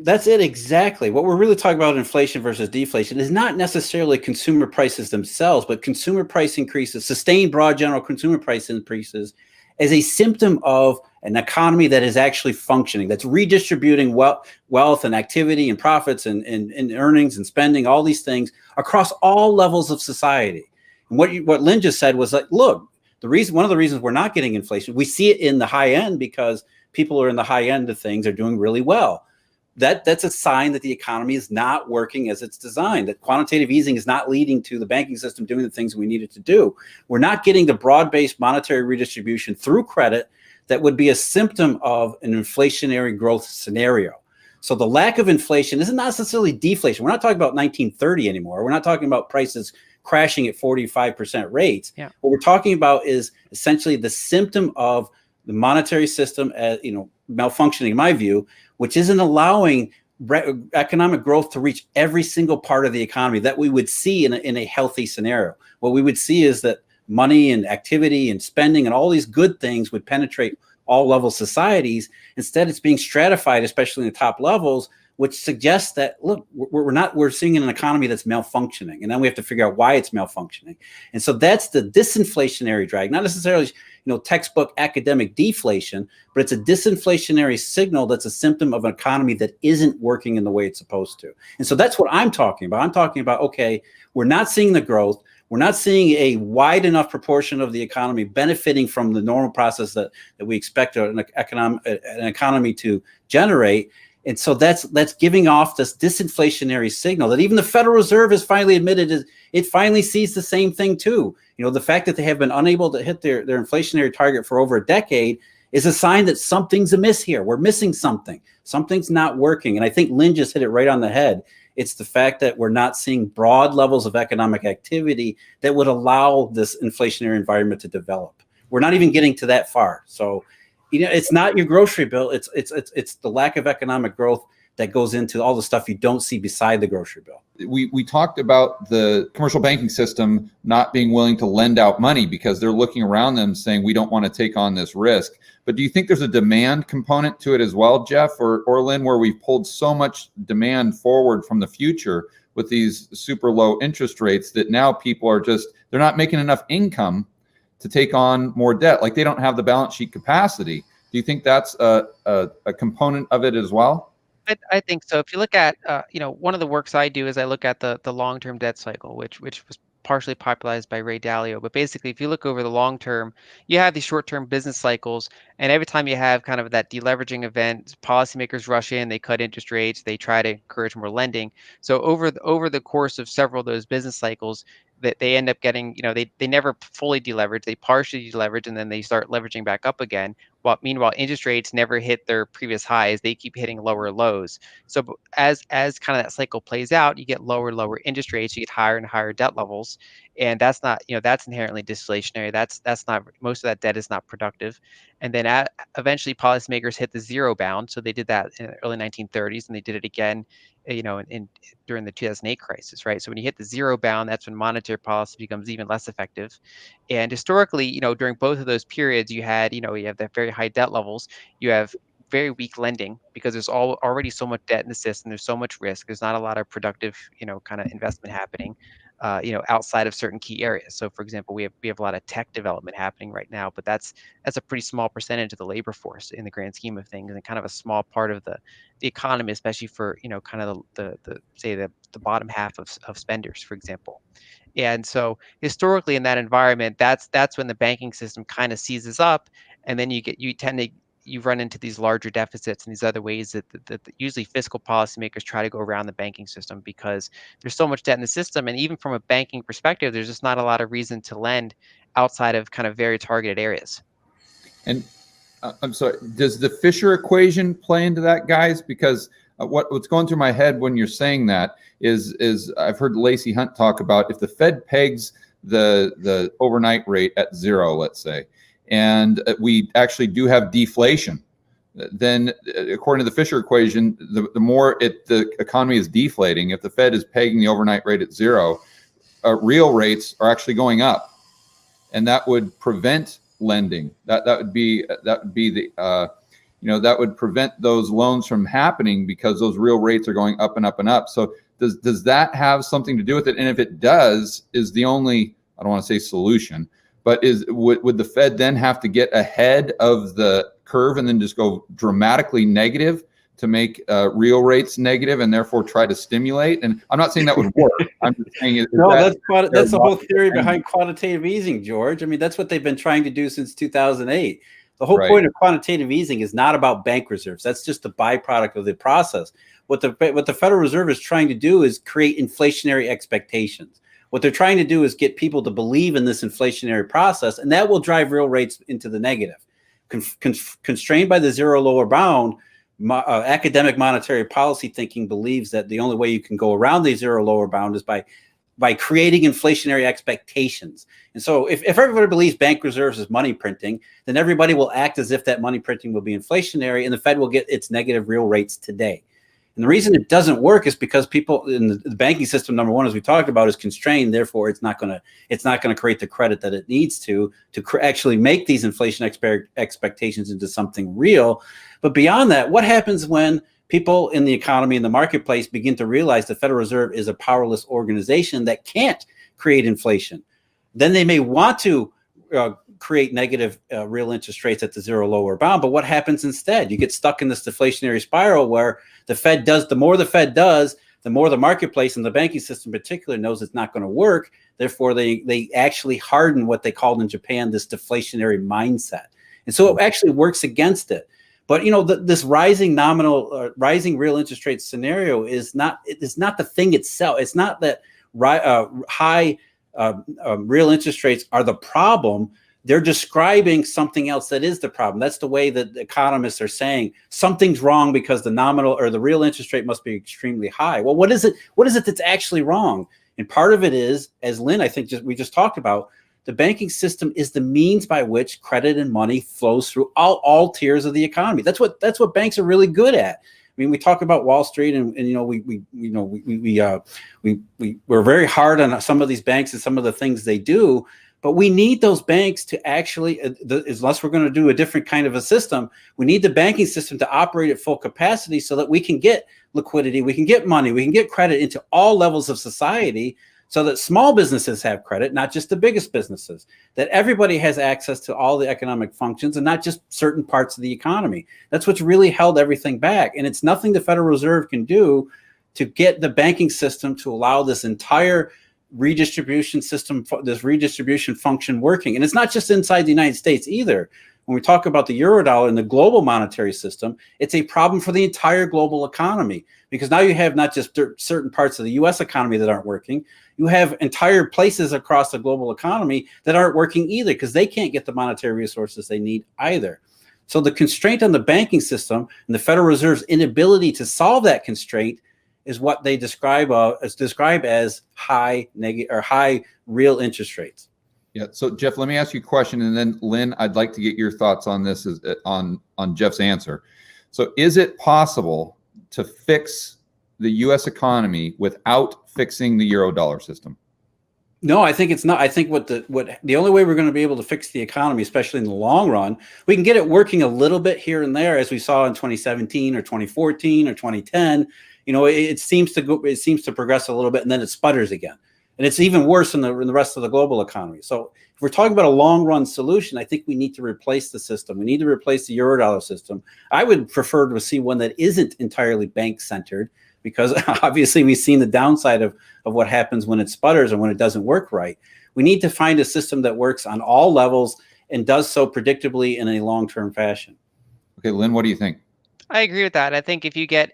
that's it exactly. What we're really talking about, inflation versus deflation, is not necessarily consumer prices themselves, but consumer price increases, sustained broad general consumer price increases, as a symptom of an economy that is actually functioning, that's redistributing wealth and activity and profits and earnings and spending, all these things across all levels of society. And what Lyn just said was, like, look, one of the reasons we're not getting inflation, we see it in the high end because people who are in the high end of things are doing really well. That's a sign that the economy is not working as it's designed, that quantitative easing is not leading to the banking system doing the things we need it to do. We're not getting the broad-based monetary redistribution through credit that would be a symptom of an inflationary growth scenario. So the lack of inflation isn't necessarily deflation. We're not talking about 1930 anymore. We're not talking about prices crashing at 45% rates. Yeah. What we're talking about is essentially the symptom of the monetary system, malfunctioning, in my view, which isn't allowing economic growth to reach every single part of the economy that we would see in a healthy scenario. What we would see is that money and activity and spending and all these good things would penetrate all level societies. Instead, it's being stratified, especially in the top levels, which suggests that, look, we're seeing an economy that's malfunctioning. And then we have to figure out why it's malfunctioning. And so that's the disinflationary drag, not necessarily, textbook academic deflation, but it's a disinflationary signal that's a symptom of an economy that isn't working in the way it's supposed to. And so that's what I'm talking about. I'm talking about, okay, we're not seeing the growth. We're not seeing a wide enough proportion of the economy benefiting from the normal process that we expect an economy to generate. And so that's giving off this disinflationary signal that even the Federal Reserve has finally admitted it finally sees the same thing too. The fact that they have been unable to hit their inflationary target for over a decade is a sign that something's amiss here. We're missing something. Something's not working. And I think Lyn just hit it right on the head. It's the fact that we're not seeing broad levels of economic activity that would allow this inflationary environment to develop. We're not even getting to that far. So, it's not your grocery bill. It's the lack of economic growth that goes into all the stuff you don't see beside the grocery bill. We talked about the commercial banking system not being willing to lend out money because they're looking around them saying, we don't want to take on this risk. But do you think there's a demand component to it as well, Jeff or Lyn, where we've pulled so much demand forward from the future with these super low interest rates that now people are they're not making enough income to take on more debt? Like, they don't have the balance sheet capacity. Do you think that's a component of it as well? I think so. If you look at, one of the works I do is I look at the long-term debt cycle, which was partially popularized by Ray Dalio. But basically, if you look over the long term, you have these short-term business cycles, and every time you have kind of that deleveraging event, policymakers rush in, they cut interest rates, they try to encourage more lending. So over the course of several of those business cycles, that they end up getting, they never fully deleverage, they partially deleverage, and then they start leveraging back up again. While meanwhile, interest rates never hit their previous highs; they keep hitting lower lows. So as kind of that cycle plays out, you get lower interest rates, you get higher and higher debt levels, and that's not, that's inherently deflationary. That's not, most of that debt is not productive. And then eventually, policymakers hit the zero bound. So they did that in the early 1930s, and they did it again, during the 2008 crisis, right? So when you hit the zero bound, that's when monetary policy becomes even less effective. And historically, during both of those periods, you have that very high debt levels, you have very weak lending because there's already so much debt in the system. There's so much risk. There's not a lot of productive, kind of investment happening, outside of certain key areas. So, for example, we have a lot of tech development happening right now, but that's a pretty small percentage of the labor force in the grand scheme of things, and kind of a small part of the economy, especially for kind of the bottom half of spenders, for example. And so historically in that environment, that's when the banking system kind of seizes up, and then you run into these larger deficits and these other ways that usually fiscal policymakers try to go around the banking system because there's so much debt in the system. And even from a banking perspective, there's just not a lot of reason to lend outside of kind of very targeted areas. And I'm sorry, does the Fisher equation play into that, guys? Because what's going through my head when you're saying that is I've heard Lacey Hunt talk about if the Fed pegs the overnight rate at zero, let's say, and we actually do have deflation, then according to the Fisher equation, the more the economy is deflating, if the Fed is pegging the overnight rate at zero, real rates are actually going up, and that would prevent lending. That would be the that would prevent those loans from happening because those real rates are going up and up and up. So does that have something to do with it? And if it does, is the only, I don't want to say solution, but would the Fed then have to get ahead of the curve and then just go dramatically negative to make real rates negative and therefore try to stimulate? And I'm not saying that would work. I'm just saying that's the whole theory behind quantitative easing, George. I mean, that's what they've been trying to do since 2008. The whole point of quantitative easing is not about bank reserves. That's just a byproduct of the process. What the Federal Reserve is trying to do is create inflationary expectations. What they're trying to do is get people to believe in this inflationary process, and that will drive real rates into the negative. Constrained by the zero lower bound, academic monetary policy thinking believes that the only way you can go around the zero lower bound is by creating inflationary expectations. And so if everybody believes bank reserves is money printing, then everybody will act as if that money printing will be inflationary and the Fed will get its negative real rates today. And the reason it doesn't work is because people in the banking system, number one, as we talked about, is constrained. Therefore, it's not going to create the credit that it needs to actually make these inflation expectations into something real. But beyond that, what happens when people in the economy and the marketplace begin to realize the Federal Reserve is a powerless organization that can't create inflation? Then they may want to create negative real interest rates at the zero lower bound. But what happens instead? You get stuck in this deflationary spiral where the more the Fed does, the more the marketplace and the banking system in particular knows it's not going to work. Therefore, they actually harden what they called in Japan this deflationary mindset. And so it actually works against it. But this rising rising real interest rate scenario is not the thing itself. It's not that high real interest rates are the problem. They're describing something else that is the problem. That's the way that economists are saying something's wrong because the nominal or the real interest rate must be extremely high. Well, what is it that's actually wrong? And part of it is, as Lyn, I think we just talked about, the banking system is the means by which credit and money flows through all tiers of the economy. That's what banks are really good at. I mean, we talk about Wall Street, and we're very hard on some of these banks and some of the things they do. But we need those banks to actually, unless we're going to do a different kind of a system, we need the banking system to operate at full capacity so that we can get liquidity, we can get money, we can get credit into all levels of society, so that small businesses have credit, not just the biggest businesses, that everybody has access to all the economic functions and not just certain parts of the economy. That's what's really held everything back. And it's nothing the Federal Reserve can do to get the banking system to allow this entire redistribution system, this redistribution function working. And it's not just inside the United States either. When we talk about the Eurodollar and the global monetary system, it's a problem for the entire global economy, because now you have not just certain parts of the US economy that aren't working, you have entire places across the global economy that aren't working either because they can't get the monetary resources they need either. So the constraint on the banking system and the Federal Reserve's inability to solve that constraint is what they describe as high real interest rates. Yeah. So Jeff, let me ask you a question, and then Lyn, I'd like to get your thoughts on this on Jeff's answer. So, is it possible to fix the U.S. economy without fixing the Eurodollar system? No, I think it's not. I think the only way we're going to be able to fix the economy, especially in the long run, we can get it working a little bit here and there, as we saw in 2017 or 2014 or 2010. It seems to progress a little bit, and then it sputters again. And it's even worse in the rest of the global economy. So if we're talking about a long run solution, I think we need to replace the system. We need to replace the Eurodollar system. I would prefer to see one that isn't entirely bank centered, because obviously we've seen the downside of what happens when it sputters and when it doesn't work right. We need to find a system that works on all levels and does so predictably in a long-term fashion. Okay, Lyn, what do you think? I agree with that. I think if you get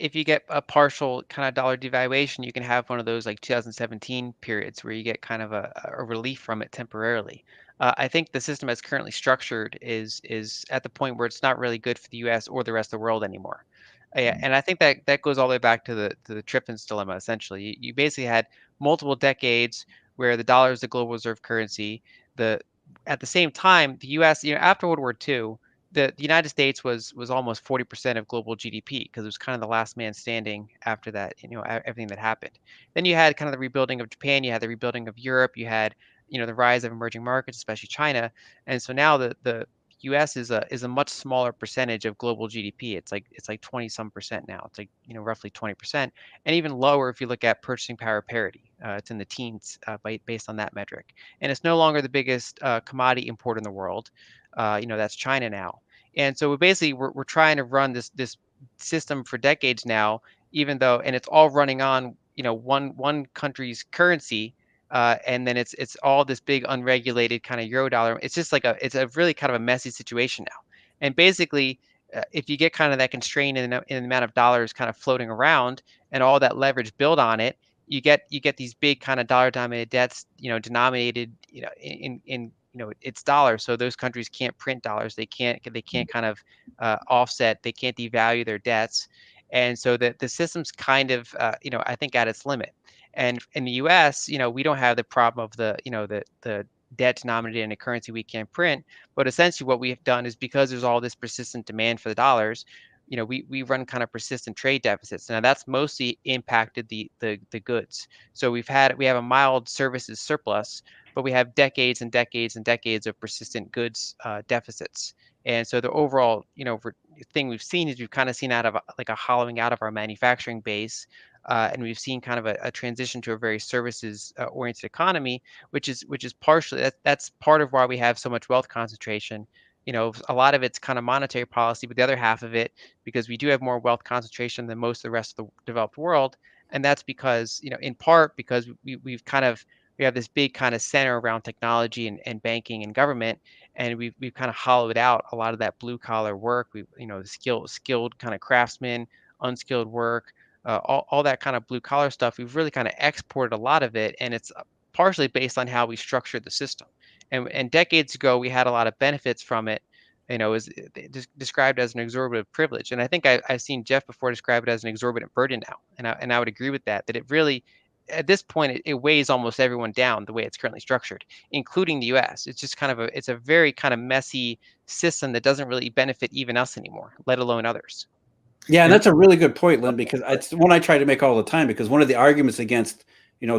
a partial kind of dollar devaluation, you can have one of those like 2017 periods where you get kind of a relief from it temporarily. I think the system as currently structured is at the point where it's not really good for the U.S. or the rest of the world anymore. And I think that goes all the way back to the Triffin's dilemma. Essentially, you basically had multiple decades where the dollar is the global reserve currency. At the same time, the U.S. After World War II, the United States was almost 40% of global GDP, because it was kind of the last man standing after that, everything that happened. Then you had kind of the rebuilding of Japan, you had the rebuilding of Europe, you had, the rise of emerging markets, especially China. And so now the US is a much smaller percentage of global GDP. It's like 20 some percent now. It's like, roughly 20%, and even lower if you look at purchasing power parity. It's in the teens based on that metric. And it's no longer the biggest commodity importer in the world. That's China now. And so we're trying to run this system for decades now, even though, and it's all running on, one country's currency. And then it's all this big unregulated kind of Eurodollar. It's just it's a really kind of a messy situation now. And basically, if you get kind of that constraint in the amount of dollars kind of floating around and all that leverage built on it, you get these big kind of dollar denominated debts, denominated, in it's dollars. So those countries can't print dollars. They can't kind of offset. They can't devalue their debts. And so the system's kind of, I think at its limit. And in the U.S., we don't have the problem of the debt denominated in a currency we can't print. But essentially what we have done is, because there's all this persistent demand for the dollars, we run kind of persistent trade deficits. Now that's mostly impacted the goods. So we have a mild services surplus, but we have decades and decades and decades of persistent goods deficits. And so the overall, thing we've seen is we've kind of seen out of like a hollowing out of our manufacturing base. And we've seen kind of a transition to a very services oriented economy, which is partially that's part of why we have so much wealth concentration. A lot of it's kind of monetary policy, but the other half of it, because we do have more wealth concentration than most of the rest of the developed world. And that's because, in part because we have this big kind of center around technology and banking and government, and we've kind of hollowed out a lot of that blue collar work. The skilled kind of craftsmen, unskilled work, all that kind of blue collar stuff. We've really kind of exported a lot of it, and it's partially based on how we structured the system. And decades ago, we had a lot of benefits from it. It was described as an exorbitant privilege. And I think I've seen Jeff before describe it as an exorbitant burden now. And I would agree with that it really, at this point, it weighs almost everyone down the way it's currently structured, including the US. It's just it's a very kind of messy system that doesn't really benefit even us anymore, let alone others. Yeah, and that's a really good point, Lyn, because it's one I try to make all the time, because one of the arguments against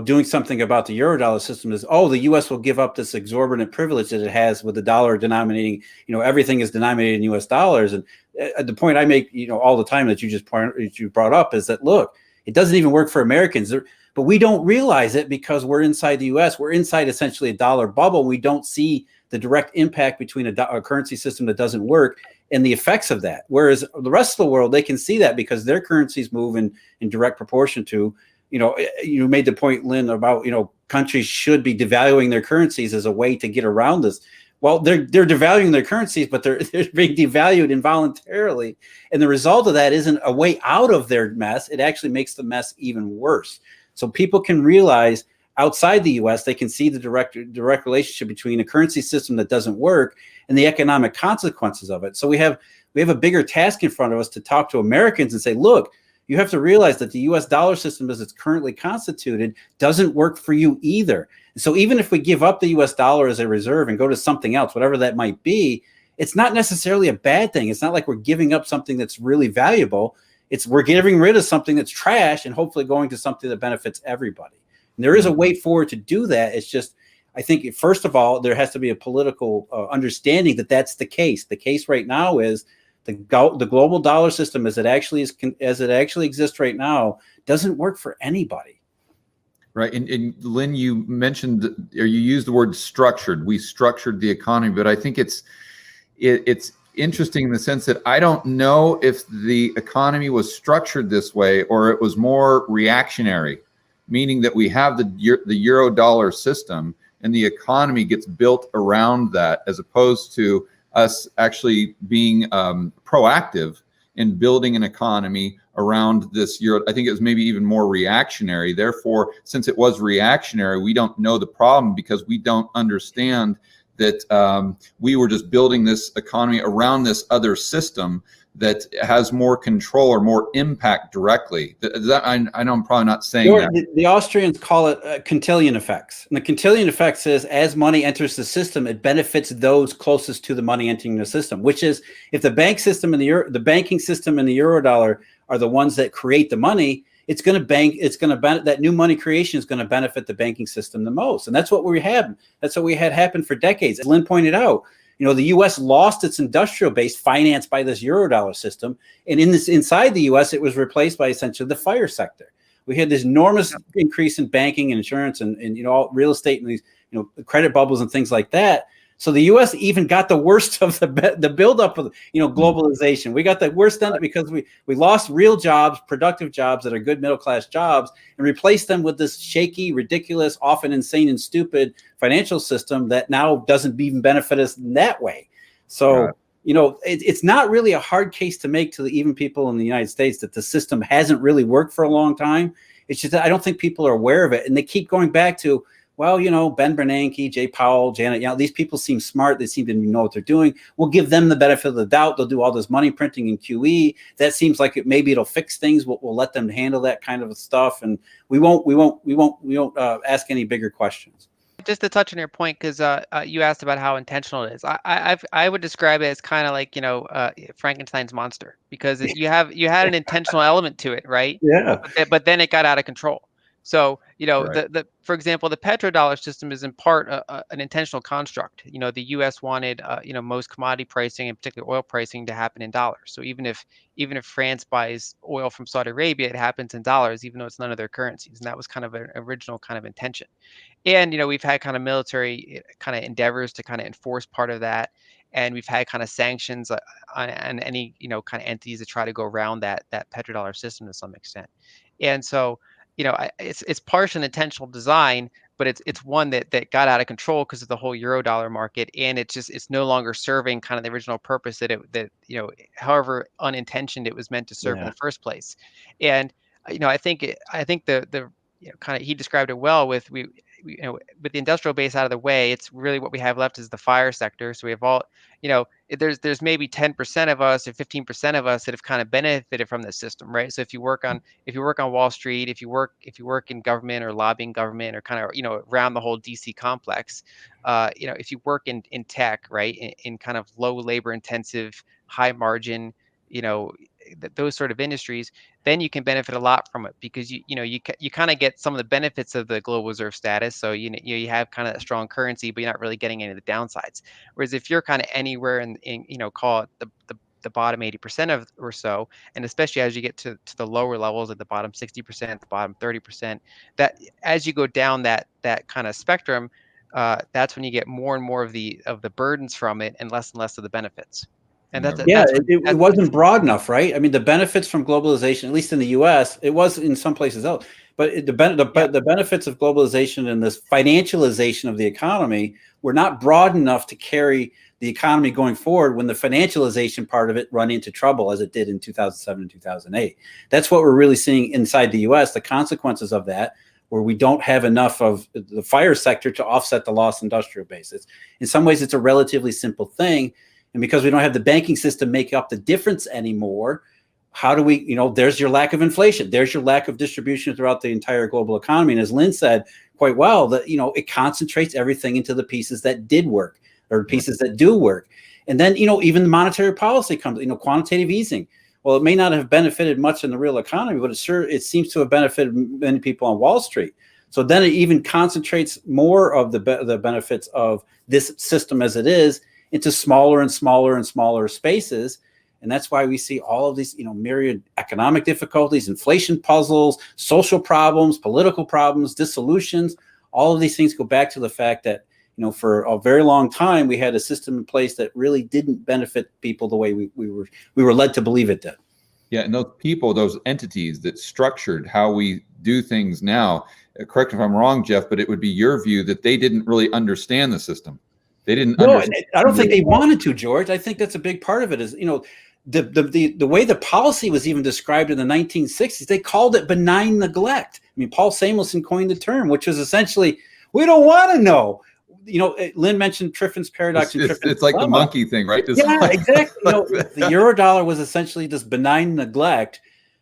doing something about the Eurodollar system is, the U.S. will give up this exorbitant privilege that it has with the dollar denominating, everything is denominated in U.S. dollars. And the point I make, all the time that you brought up is that, look, it doesn't even work for Americans, but we don't realize it because we're inside the U.S. We're inside essentially a dollar bubble. We don't see the direct impact between a currency system that doesn't work and the effects of that. Whereas the rest of the world, they can see that because their currencies move in direct proportion to, you made the point, Lyn, about, countries should be devaluing their currencies as a way to get around this. Well, they're devaluing their currencies, but they're being devalued involuntarily. And the result of that isn't a way out of their mess. It actually makes the mess even worse. So people can realize outside the U.S., they can see the direct relationship between a currency system that doesn't work and the economic consequences of it. So we have a bigger task in front of us to talk to Americans and say, look, you have to realize that the U.S. dollar system as it's currently constituted doesn't work for you either. So even if we give up the U.S. dollar as a reserve and go to something else, whatever that might be, it's not necessarily a bad thing. It's not like we're giving up something that's really valuable. We're getting rid of something that's trash and hopefully going to something that benefits everybody. And there is a way forward to do that. It's just, I think, first of all, there has to be a political understanding that that's the case. The case right now is the global dollar system as it actually exists right now doesn't work for anybody. Right. And Lyn, you mentioned, or you used the word structured. We structured the economy, but I think it's interesting in the sense that I don't know if the economy was structured this way or it was more reactionary, meaning that we have the Eurodollar system and the economy gets built around that, as opposed to us actually being proactive in building an economy around this euro. I think it was maybe even more reactionary. Therefore, since it was reactionary, we don't know the problem because we don't understand that we were just building this economy around this other system that has more control or more impact directly. I know I'm probably not saying that. The Austrians call it Cantillon effects. And the Cantillon effect says as money enters the system, it benefits those closest to the money entering the system, which is if the bank system and the banking system and the Eurodollar are the ones that create the money, that new money creation is going to benefit the banking system the most. And that's what we had. That's what we had happen for decades. As Lyn pointed out, the U.S. lost its industrial base financed by this Eurodollar system. And inside the U.S., it was replaced by essentially the FIRE sector. We had this enormous increase in banking and insurance and all real estate and these, credit bubbles and things like that. So the U.S. even got the worst of the buildup of, globalization. We got the worst done because we lost real jobs, productive jobs that are good middle-class jobs, and replaced them with this shaky, ridiculous, often insane and stupid financial system that now doesn't even benefit us in that way. So, it's not really a hard case to make to even people in the United States that the system hasn't really worked for a long time. It's just that I don't think people are aware of it. And they keep going back to, well, Ben Bernanke, Jay Powell, Janet, these people seem smart. They seem to know what they're doing. We'll give them the benefit of the doubt. They'll do all this money printing in QE. That seems like maybe it'll fix things. We'll let them handle that kind of stuff, and we won't ask any bigger questions. Just to touch on your point, because you asked about how intentional it is. I would describe it as kind of like Frankenstein's monster, because you had an intentional element to it, right? Yeah. But then it got out of control. So Right. for example, the petrodollar system is in part an intentional construct. The U.S. wanted most commodity pricing, and particularly oil pricing, to happen in dollars. So even if France buys oil from Saudi Arabia, it happens in dollars, even though it's none of their currencies. And that was kind of an original kind of intention. And we've had kind of military kind of endeavors to kind of enforce part of that, and we've had kind of sanctions on any kind of entities that try to go around that petrodollar system to some extent. And so it's partially an intentional design, but it's one that got out of control because of the whole Eurodollar market, and it's no longer serving kind of the original purpose that however unintentioned it was meant to serve in the first place. And I think the kind of, he described it well with with the industrial base out of the way, it's really what we have left is the fire sector. So we have all, there's maybe 10% of us or 15% of us that have kind of benefited from this system, right? So if you work on Wall Street, if you work in government or lobbying government, or kind of around the whole DC complex, if you work in tech, right, in kind of low labor intensive, high margin, those sort of industries, then you can benefit a lot from it, because you kind of get some of the benefits of the global reserve status. So you have kind of that strong currency, but you're not really getting any of the downsides. Whereas if you're kind of anywhere in call it the bottom 80% of or so, and especially as you get to the lower levels, at the bottom 60%, the bottom 30%, that as you go down that kind of spectrum, that's when you get more and more of the burdens from it, and less of the benefits. And it wasn't broad enough, right? I mean, the benefits from globalization, at least in the U.S., it was in some places else, but the benefits of globalization and this financialization of the economy were not broad enough to carry the economy going forward when the financialization part of it run into trouble, as it did in 2007 and 2008. That's what we're really seeing inside the U.S., the consequences of that, where we don't have enough of the fire sector to offset the lost industrial bases. In some ways, it's a relatively simple thing. And because we don't have the banking system make up the difference anymore, how do we, there's your lack of inflation. There's your lack of distribution throughout the entire global economy. And as Lyn said quite well, that, it concentrates everything into the pieces that did work, or pieces that do work. And then, even the monetary policy comes, quantitative easing. Well, it may not have benefited much in the real economy, but it seems to have benefited many people on Wall Street. So then it even concentrates more of the benefits of this system as it is into smaller and smaller and smaller spaces. And that's why we see all of these, myriad economic difficulties, inflation puzzles, social problems, political problems, dissolutions. All of these things go back to the fact that, for a very long time, we had a system in place that really didn't benefit people the way we were led to believe it did. Yeah, and those people, those entities that structured how we do things now, correct me if I'm wrong, Jeff, but it would be your view that they didn't really understand the system. They didn't. No, I don't think they wanted to, George. I think that's a big part of it. Is the way the policy was even described in the 1960s. They called it benign neglect. I mean, Paul Samuelson coined the term, which was essentially, we don't want to know. Lyn mentioned Triffin's paradox. It's like the monkey thing, right? Exactly. The Eurodollar was essentially this benign neglect,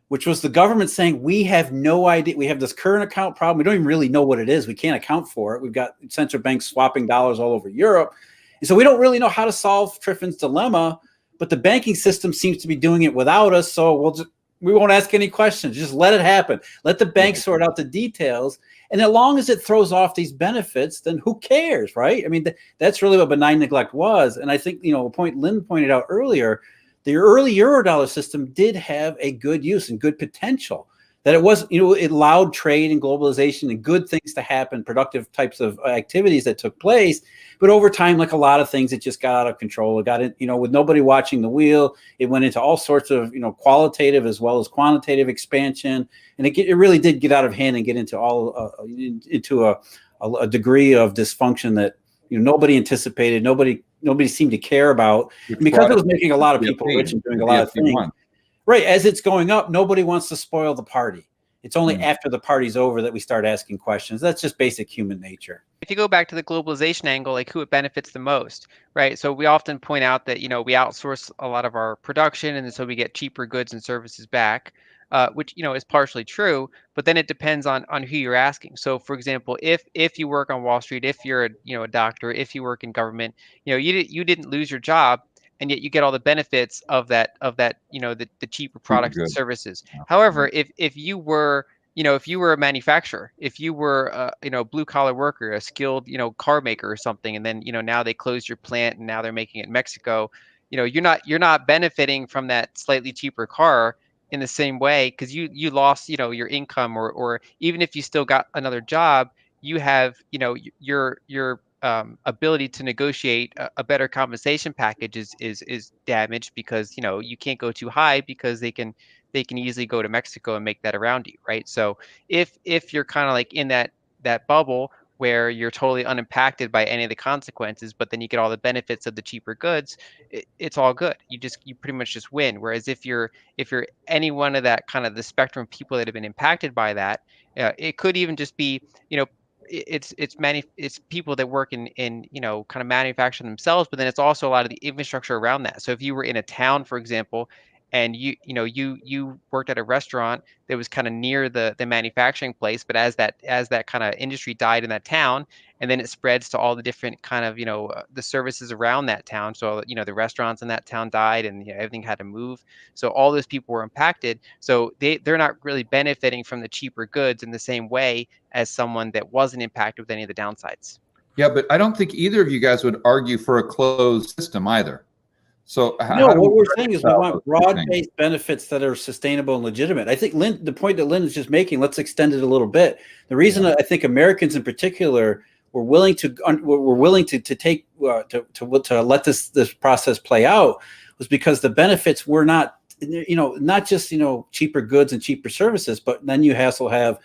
which was the government saying, we have no idea. We have this current account problem. We don't even really know what it is. We can't account for it. We've got central banks swapping dollars all over Europe. And so we don't really know how to solve Triffin's dilemma, but the banking system seems to be doing it without us. So we won't ask any questions. Just let it happen. Let the banks sort out the details. And as long as it throws off these benefits, then who cares, right? I mean, that's really what benign neglect was. And I think, a point Lyn pointed out earlier, the early Eurodollar system did have a good use and good potential. That it was, it allowed trade and globalization and good things to happen, productive types of activities that took place. But over time, like a lot of things, it just got out of control. It got in, with nobody watching the wheel. It went into all sorts of, qualitative as well as quantitative expansion, and it really did get out of hand and get into into a degree of dysfunction that nobody anticipated. Nobody seemed to care about, because it was making a lot of people rich and doing a lot of things. Right. As it's going up, nobody wants to spoil the party. It's only after the party's over that we start asking questions. That's just basic human nature. If you go back to the globalization angle, like who it benefits the most, right? So we often point out that, we outsource a lot of our production, and so we get cheaper goods and services back, which, is partially true, but then it depends on who you're asking. So for example, if you work on Wall Street, if you're a doctor, if you work in government, you didn't lose your job, and yet you get all the benefits of that, the cheaper products and services. However, if you were if you were a manufacturer, if you were a blue collar worker, a skilled, car maker or something, and then, now they closed your plant and now they're making it in Mexico, you're not benefiting from that slightly cheaper car in the same way, because you lost, your income, or even if you still got another job, you have, your ability to negotiate a better compensation package is damaged, because, you can't go too high, because they can easily go to Mexico and make that around you, right? So if you're kind of like in that bubble where you're totally unimpacted by any of the consequences, but then you get all the benefits of the cheaper goods, it's all good. You pretty much just win. Whereas if you're any one of that kind of the spectrum of people that have been impacted by that, it could even just be, it's people that work in kind of manufacturing themselves, but then it's also a lot of the infrastructure around that. So if you were in a town, for example, and you worked at a restaurant that was kind of near the manufacturing place, but as that kind of industry died in that town, and then it spreads to all the different kind of the services around that town. So the restaurants in that town died, and everything had to move. So all those people were impacted. So they're not really benefiting from the cheaper goods in the same way as someone that wasn't impacted with any of the downsides. Yeah, but I don't think either of you guys would argue for a closed system either. So no, what we're saying is we want broad-based benefits that are sustainable and legitimate. I think the point that Lyn is just making, let's extend it a little bit. The reason I think Americans in particular were willing to take to let this process play out was because the benefits were not just cheaper goods and cheaper services, but then you also have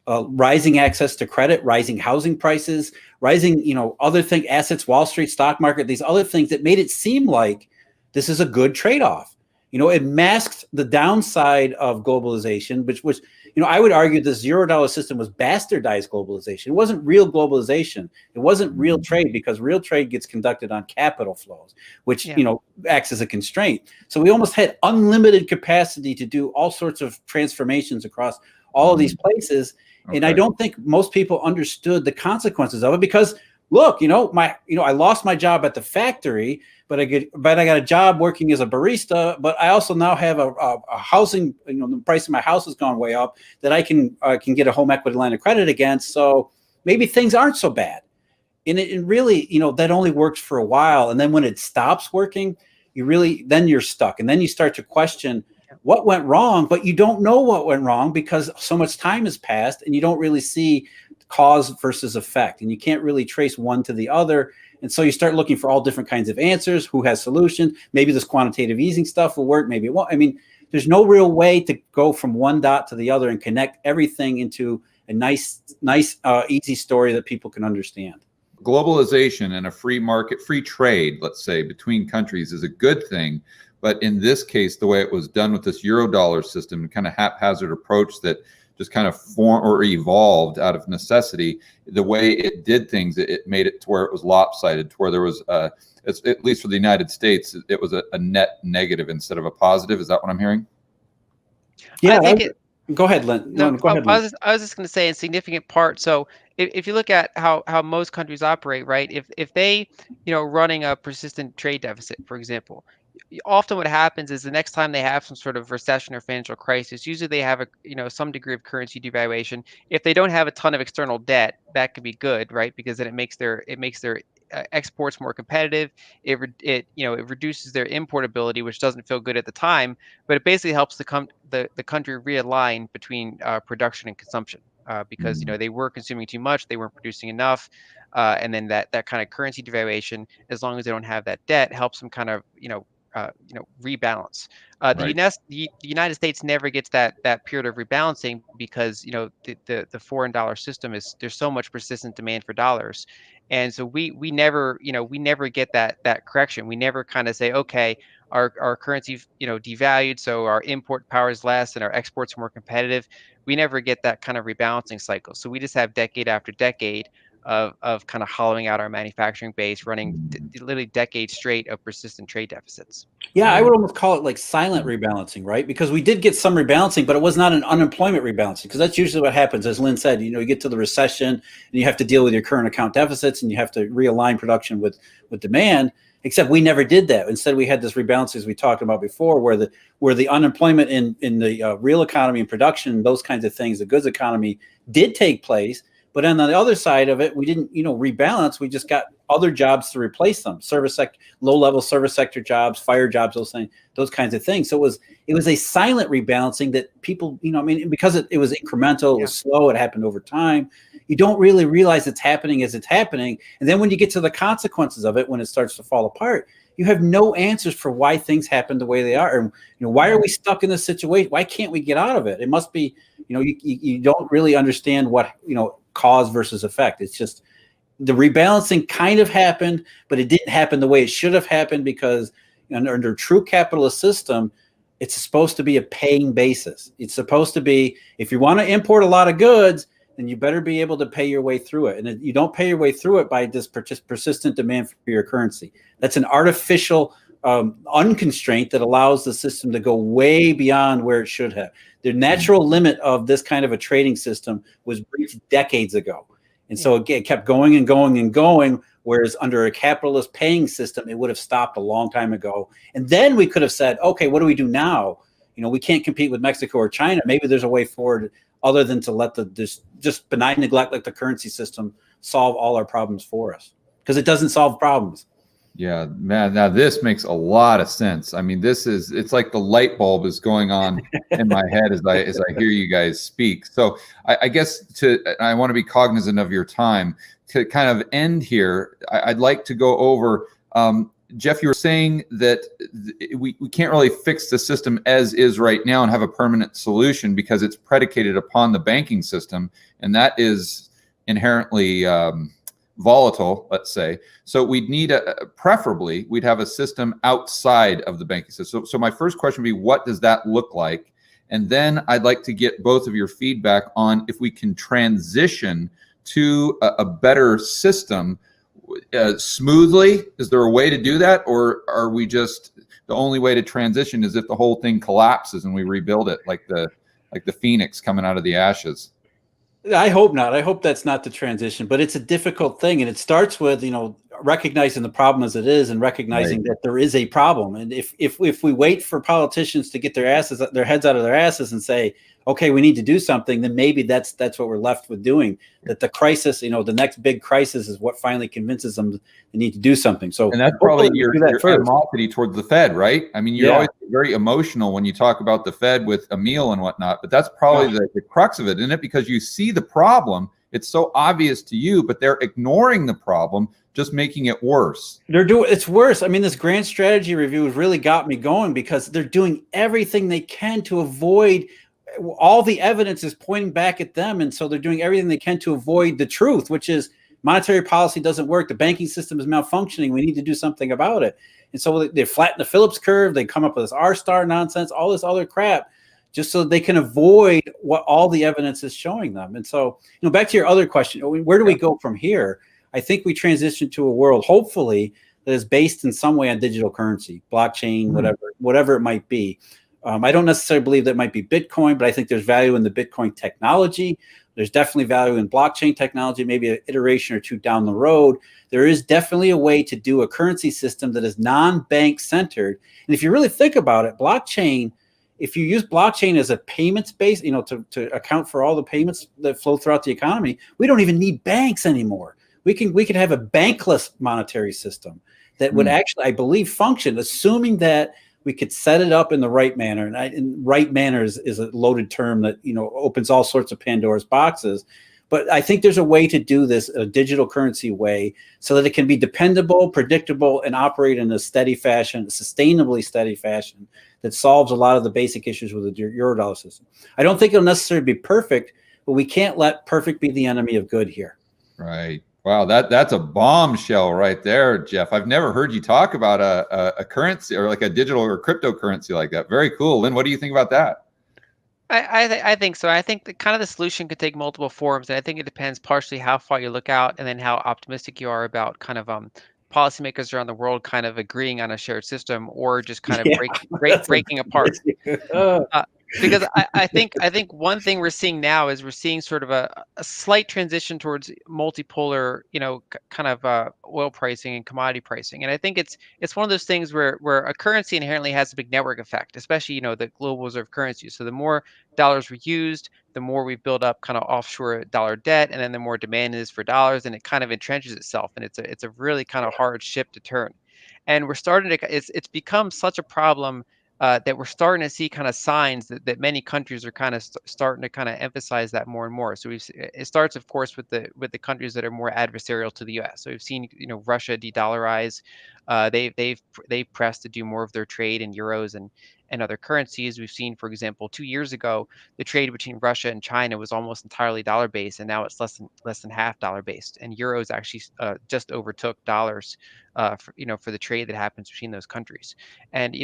rising access to credit, rising housing prices, rising other things, assets, Wall Street, stock market, these other things that made it seem like this is a good trade-off. It masked the downside of globalization, which was, I would argue this Eurodollar system was bastardized globalization. It wasn't real globalization. It wasn't real trade, because real trade gets conducted on capital flows, which, acts as a constraint. So we almost had unlimited capacity to do all sorts of transformations across all of these places. Okay. And I don't think most people understood the consequences of it, because look, I lost my job at the factory, but I got a job working as a barista. But I also now have a housing. The price of my house has gone way up, that I can get a home equity line of credit against. So maybe things aren't so bad. And it really, that only works for a while. And then when it stops working, then you're stuck. And then you start to question what went wrong, but you don't know what went wrong because so much time has passed, and you don't really see cause versus effect, and you can't really trace one to the other. And so you start looking for all different kinds of answers. Who has solutions? Maybe this quantitative easing stuff will work. Maybe it won't. I mean, there's no real way to go from one dot to the other and connect everything into a nice, easy story that people can understand. Globalization and a free market, free trade, let's say, between countries is a good thing. But in this case, the way it was done with this Eurodollar system, kind of haphazard approach that just kind of formed or evolved out of necessity, the way it did things, it made it to where it was lopsided, to where there was, at least for the United States, it was a net negative instead of a positive. Is that what I'm hearing? Yeah, go ahead, Lyn. No, go ahead, Lyn. I was just going to say, in significant part. So if you look at how most countries operate, right? If they, running a persistent trade deficit, for example, often what happens is the next time they have some sort of recession or financial crisis, usually they have some degree of currency devaluation. If they don't have a ton of external debt, that could be good, right? Because then it makes their exports more competitive. It reduces their importability, which doesn't feel good at the time, but it basically helps the country realign between production and consumption, because they were consuming too much, they weren't producing enough, and then that kind of currency devaluation, as long as they don't have that debt, helps them kind of rebalance. The United States never gets that period of rebalancing, because the foreign dollar system there's so much persistent demand for dollars, and so we never get that correction. We never kind of say, okay, our currency, devalued, so our import power is less and our exports are more competitive. We never get that kind of rebalancing cycle. So we just have decade after decade of kind of hollowing out our manufacturing base, running literally decades straight of persistent trade deficits. Yeah, I would almost call it like silent rebalancing, right? Because we did get some rebalancing, but it was not an unemployment rebalancing, because that's usually what happens. As Lyn said, you get to the recession and you have to deal with your current account deficits and you have to realign production with demand. Except we never did that. Instead, we had this rebalancing, as we talked about before, where the unemployment in the real economy and production, those kinds of things, the goods economy did take place. But on the other side of it, we didn't, rebalance. We just got other jobs to replace them. Low-level service sector jobs, fire jobs, those kinds of things. So it was a silent rebalancing that people, because it was incremental, it was slow, it happened over time. You don't really realize it's happening as it's happening. And then when you get to the consequences of it, when it starts to fall apart, you have no answers for why things happen the way they are. And, why are we stuck in this situation? Why can't we get out of it? It must be, you don't really understand what, cause versus effect. It's just the rebalancing kind of happened, but it didn't happen the way it should have happened, because under a true capitalist system, it's supposed to be a paying basis. It's supposed to be, if you want to import a lot of goods, then you better be able to pay your way through it. And you don't pay your way through it by this persistent demand for your currency. That's an artificial unconstraint that allows the system to go way beyond where it should have. The natural limit of this kind of a trading system was reached decades ago. And so it kept going and going and going, whereas under a capitalist paying system, it would have stopped a long time ago. And then we could have said, okay, what do we do now? We can't compete with Mexico or China. Maybe there's a way forward other than to let just benign neglect like the currency system solve all our problems for us, because it doesn't solve problems. Yeah, man. Now this makes a lot of sense. I mean, it's like the light bulb is going on in my head as I hear you guys speak. So I guess I want to be cognizant of your time to kind of end here. I'd like to go over, Jeff, you were saying that we can't really fix the system as is right now and have a permanent solution because it's predicated upon the banking system, and that is inherently volatile, let's say. So we'd need preferably we'd have a system outside of the banking system. So my first question would be, what does that look like? And then I'd like to get both of your feedback on if we can transition to a better system smoothly. Is there a way to do that, or are we just, the only way to transition is if the whole thing collapses and we rebuild it like the phoenix coming out of the ashes? I hope not. I hope that's not the transition, but it's a difficult thing. And it starts with, recognizing the problem as it is and recognizing that there is a problem. And if we wait for politicians to get their heads out of their asses and say, okay, we need to do something, then maybe that's what we're left with doing. That the crisis, the next big crisis is what finally convinces them they need to do something. So, and that's probably your animosity towards the Fed, right? I mean, you're always very emotional when you talk about the Fed with Emil and whatnot, but that's probably the crux of it, isn't it? Because you see the problem, it's so obvious to you, but they're ignoring the problem, just making it worse. It's worse. I mean, this grand strategy review has really got me going, because they're doing everything they can to avoid. All the evidence is pointing back at them, and so they're doing everything they can to avoid the truth, which is monetary policy doesn't work. The banking system is malfunctioning. We need to do something about it. And so they flatten the Phillips curve. They come up with this R-star nonsense, all this other crap, just so they can avoid what all the evidence is showing them. And so, back to your other question, where do we go from here? I think we transition to a world, hopefully, that is based in some way on digital currency, blockchain, whatever it might be. I don't necessarily believe that might be Bitcoin, but I think there's value in the Bitcoin technology. There's definitely value in blockchain technology, maybe an iteration or two down the road. There is definitely a way to do a currency system that is non-bank centered. And if you really think about it, blockchain, if you use blockchain as a payments base, to account for all the payments that flow throughout the economy, we don't even need banks anymore. We could have a bankless monetary system that would actually, I believe, function, assuming that we could set it up in the right manner. And right manner is a loaded term that, opens all sorts of Pandora's boxes. But I think there's a way to do this a digital currency way so that it can be dependable, predictable, and operate in a steady fashion, a sustainably steady fashion that solves a lot of the basic issues with the Eurodollar system. I don't think it'll necessarily be perfect, but we can't let perfect be the enemy of good here. Right. Wow, that's a bombshell right there, Jeff. I've never heard you talk about a currency or like a digital or cryptocurrency like that. Very cool. Lyn, what do you think about that? I think so. I think the kind of the solution could take multiple forms, and I think it depends partially how far you look out, and then how optimistic you are about kind of policymakers around the world kind of agreeing on a shared system, or just kind of Yeah, that's a breaking apart. uh, Uh, because I think one thing we're seeing now is we're seeing sort of a slight transition towards multipolar, kind of oil pricing and commodity pricing. And I think it's one of those things where a currency inherently has a big network effect, especially the global reserve currency. So the more dollars we used, the more we build up kind of offshore dollar debt, and then the more demand is for dollars, and it kind of entrenches itself. And it's a really kind of hard ship to turn. And we're starting to it's become such a problem that we're starting to see kind of signs that many countries are kind of starting to kind of emphasize that more and more. So it starts, of course, with the countries that are more adversarial to the U.S. So we've seen Russia de-dollarize. They've pressed to do more of their trade in euros and other currencies. We've seen, for example, 2 years ago, the trade between Russia and China was almost entirely dollar based, and now it's less than half dollar based. And euros actually just overtook dollars for the trade that happens between those countries. And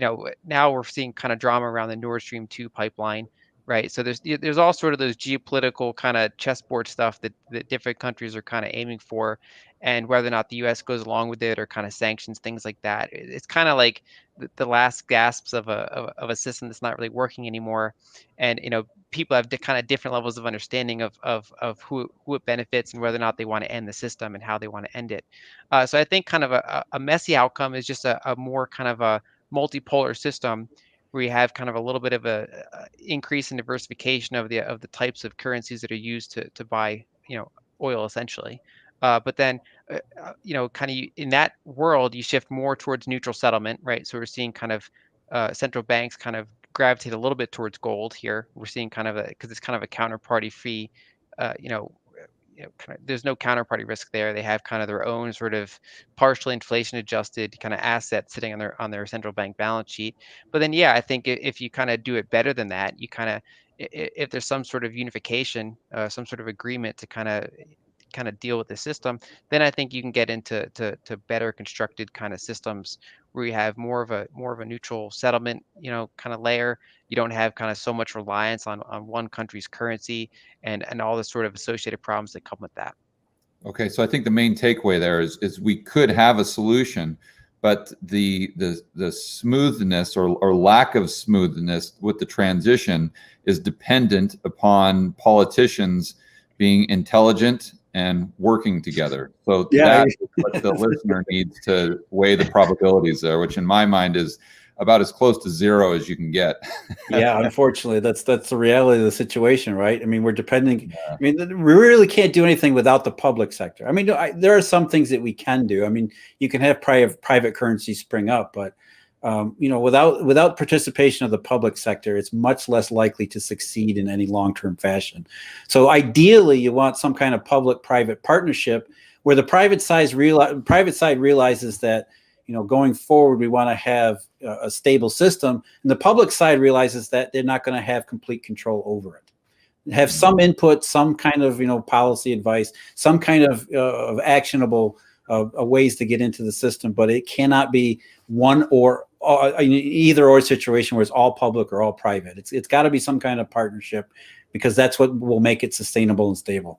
now we're seeing kind of drama around the Nord Stream 2 pipeline, right? So there's all sort of those geopolitical kind of chessboard stuff that different countries are kind of aiming for, and whether or not the U.S. goes along with it, or kind of sanctions, things like that. It's kind of like the last gasps of a system that's not really working anymore. And people have kind of different levels of understanding of who it benefits, and whether or not they want to end the system, and how they want to end it. So I think kind of a messy outcome is just a more kind of a multipolar system, where you have kind of a little bit of a increase in diversification of the types of currencies that are used to buy oil, essentially. But then kind of in that world, you shift more towards neutral settlement, right? So we're seeing kind of central banks kind of gravitate a little bit towards gold here. We're seeing kind of because it's kind of a counterparty free, uh, you know, kind of, there's no counterparty risk there. They have kind of their own sort of partially inflation adjusted kind of assets sitting on their central bank balance sheet. But then, yeah, I think if you kind of do it better than that, you kind of, if there's some sort of unification, some sort of agreement to kind of deal with the system, then I think you can get into to better constructed kind of systems, where you have more of a neutral settlement, kind of layer. You don't have kind of so much reliance on one country's currency, and all the sort of associated problems that come with that. Okay, so I think the main takeaway there is we could have a solution, but the smoothness or lack of smoothness with the transition is dependent upon politicians being intelligent and working together. So yeah, that's what the listener needs to weigh the probabilities there, which in my mind is about as close to zero as you can get. yeah. Unfortunately, that's the reality of the situation, right? I mean, we're depending. I mean, we really can't do anything without the public sector. I mean, there are some things that we can do. I mean, you can have private currency spring up, but without participation of the public sector, it's much less likely to succeed in any long-term fashion. So ideally, you want some kind of public-private partnership where the private side realizes that going forward, we want to have a stable system, and the public side realizes that they're not going to have complete control over it. Have some input, some kind of policy advice, some kind of actionable ways to get into the system, but it cannot be one or either or situation where it's all public or all private. It's got to be some kind of partnership, because that's what will make it sustainable and stable.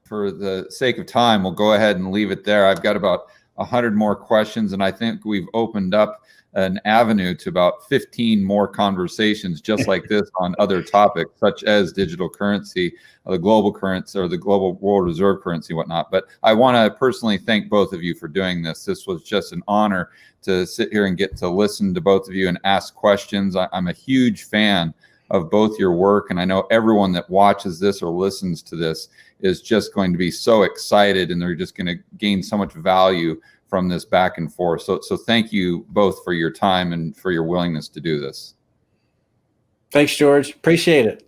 For the sake of time, we'll go ahead and leave it there. I've got about 100 more questions, and I think we've opened up an avenue to about 15 more conversations just like this on other topics, such as digital currency, the global currency, or the global world reserve currency, whatnot. But I want to personally thank both of you for doing this. This was just an honor to sit here and get to listen to both of you and ask questions. I'm a huge fan of both your work, and I know everyone that watches this or listens to this is just going to be so excited, and they're just going to gain so much value from this back and forth. So thank you both for your time and for your willingness to do this. Thanks, George. Appreciate it.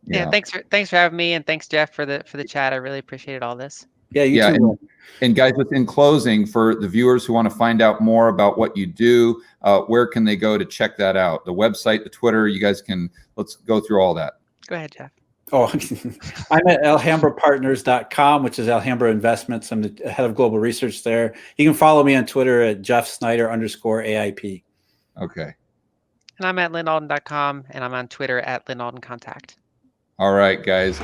Yeah, thanks for having me, and thanks, Jeff, for the chat. I really appreciated all this. Yeah, you too. And guys, in closing, for the viewers who want to find out more about what you do, where can they go to check that out? The website, the Twitter, you guys can, let's go through all that. Go ahead, Jeff. Oh, I'm at alhambrapartners.com, which is Alhambra Investments. I'm the head of global research there. You can follow me on Twitter at Jeff_Snider_AIP. Okay. And I'm at lynalden.com, and I'm on Twitter at Lyn Alden Contact. All right, guys.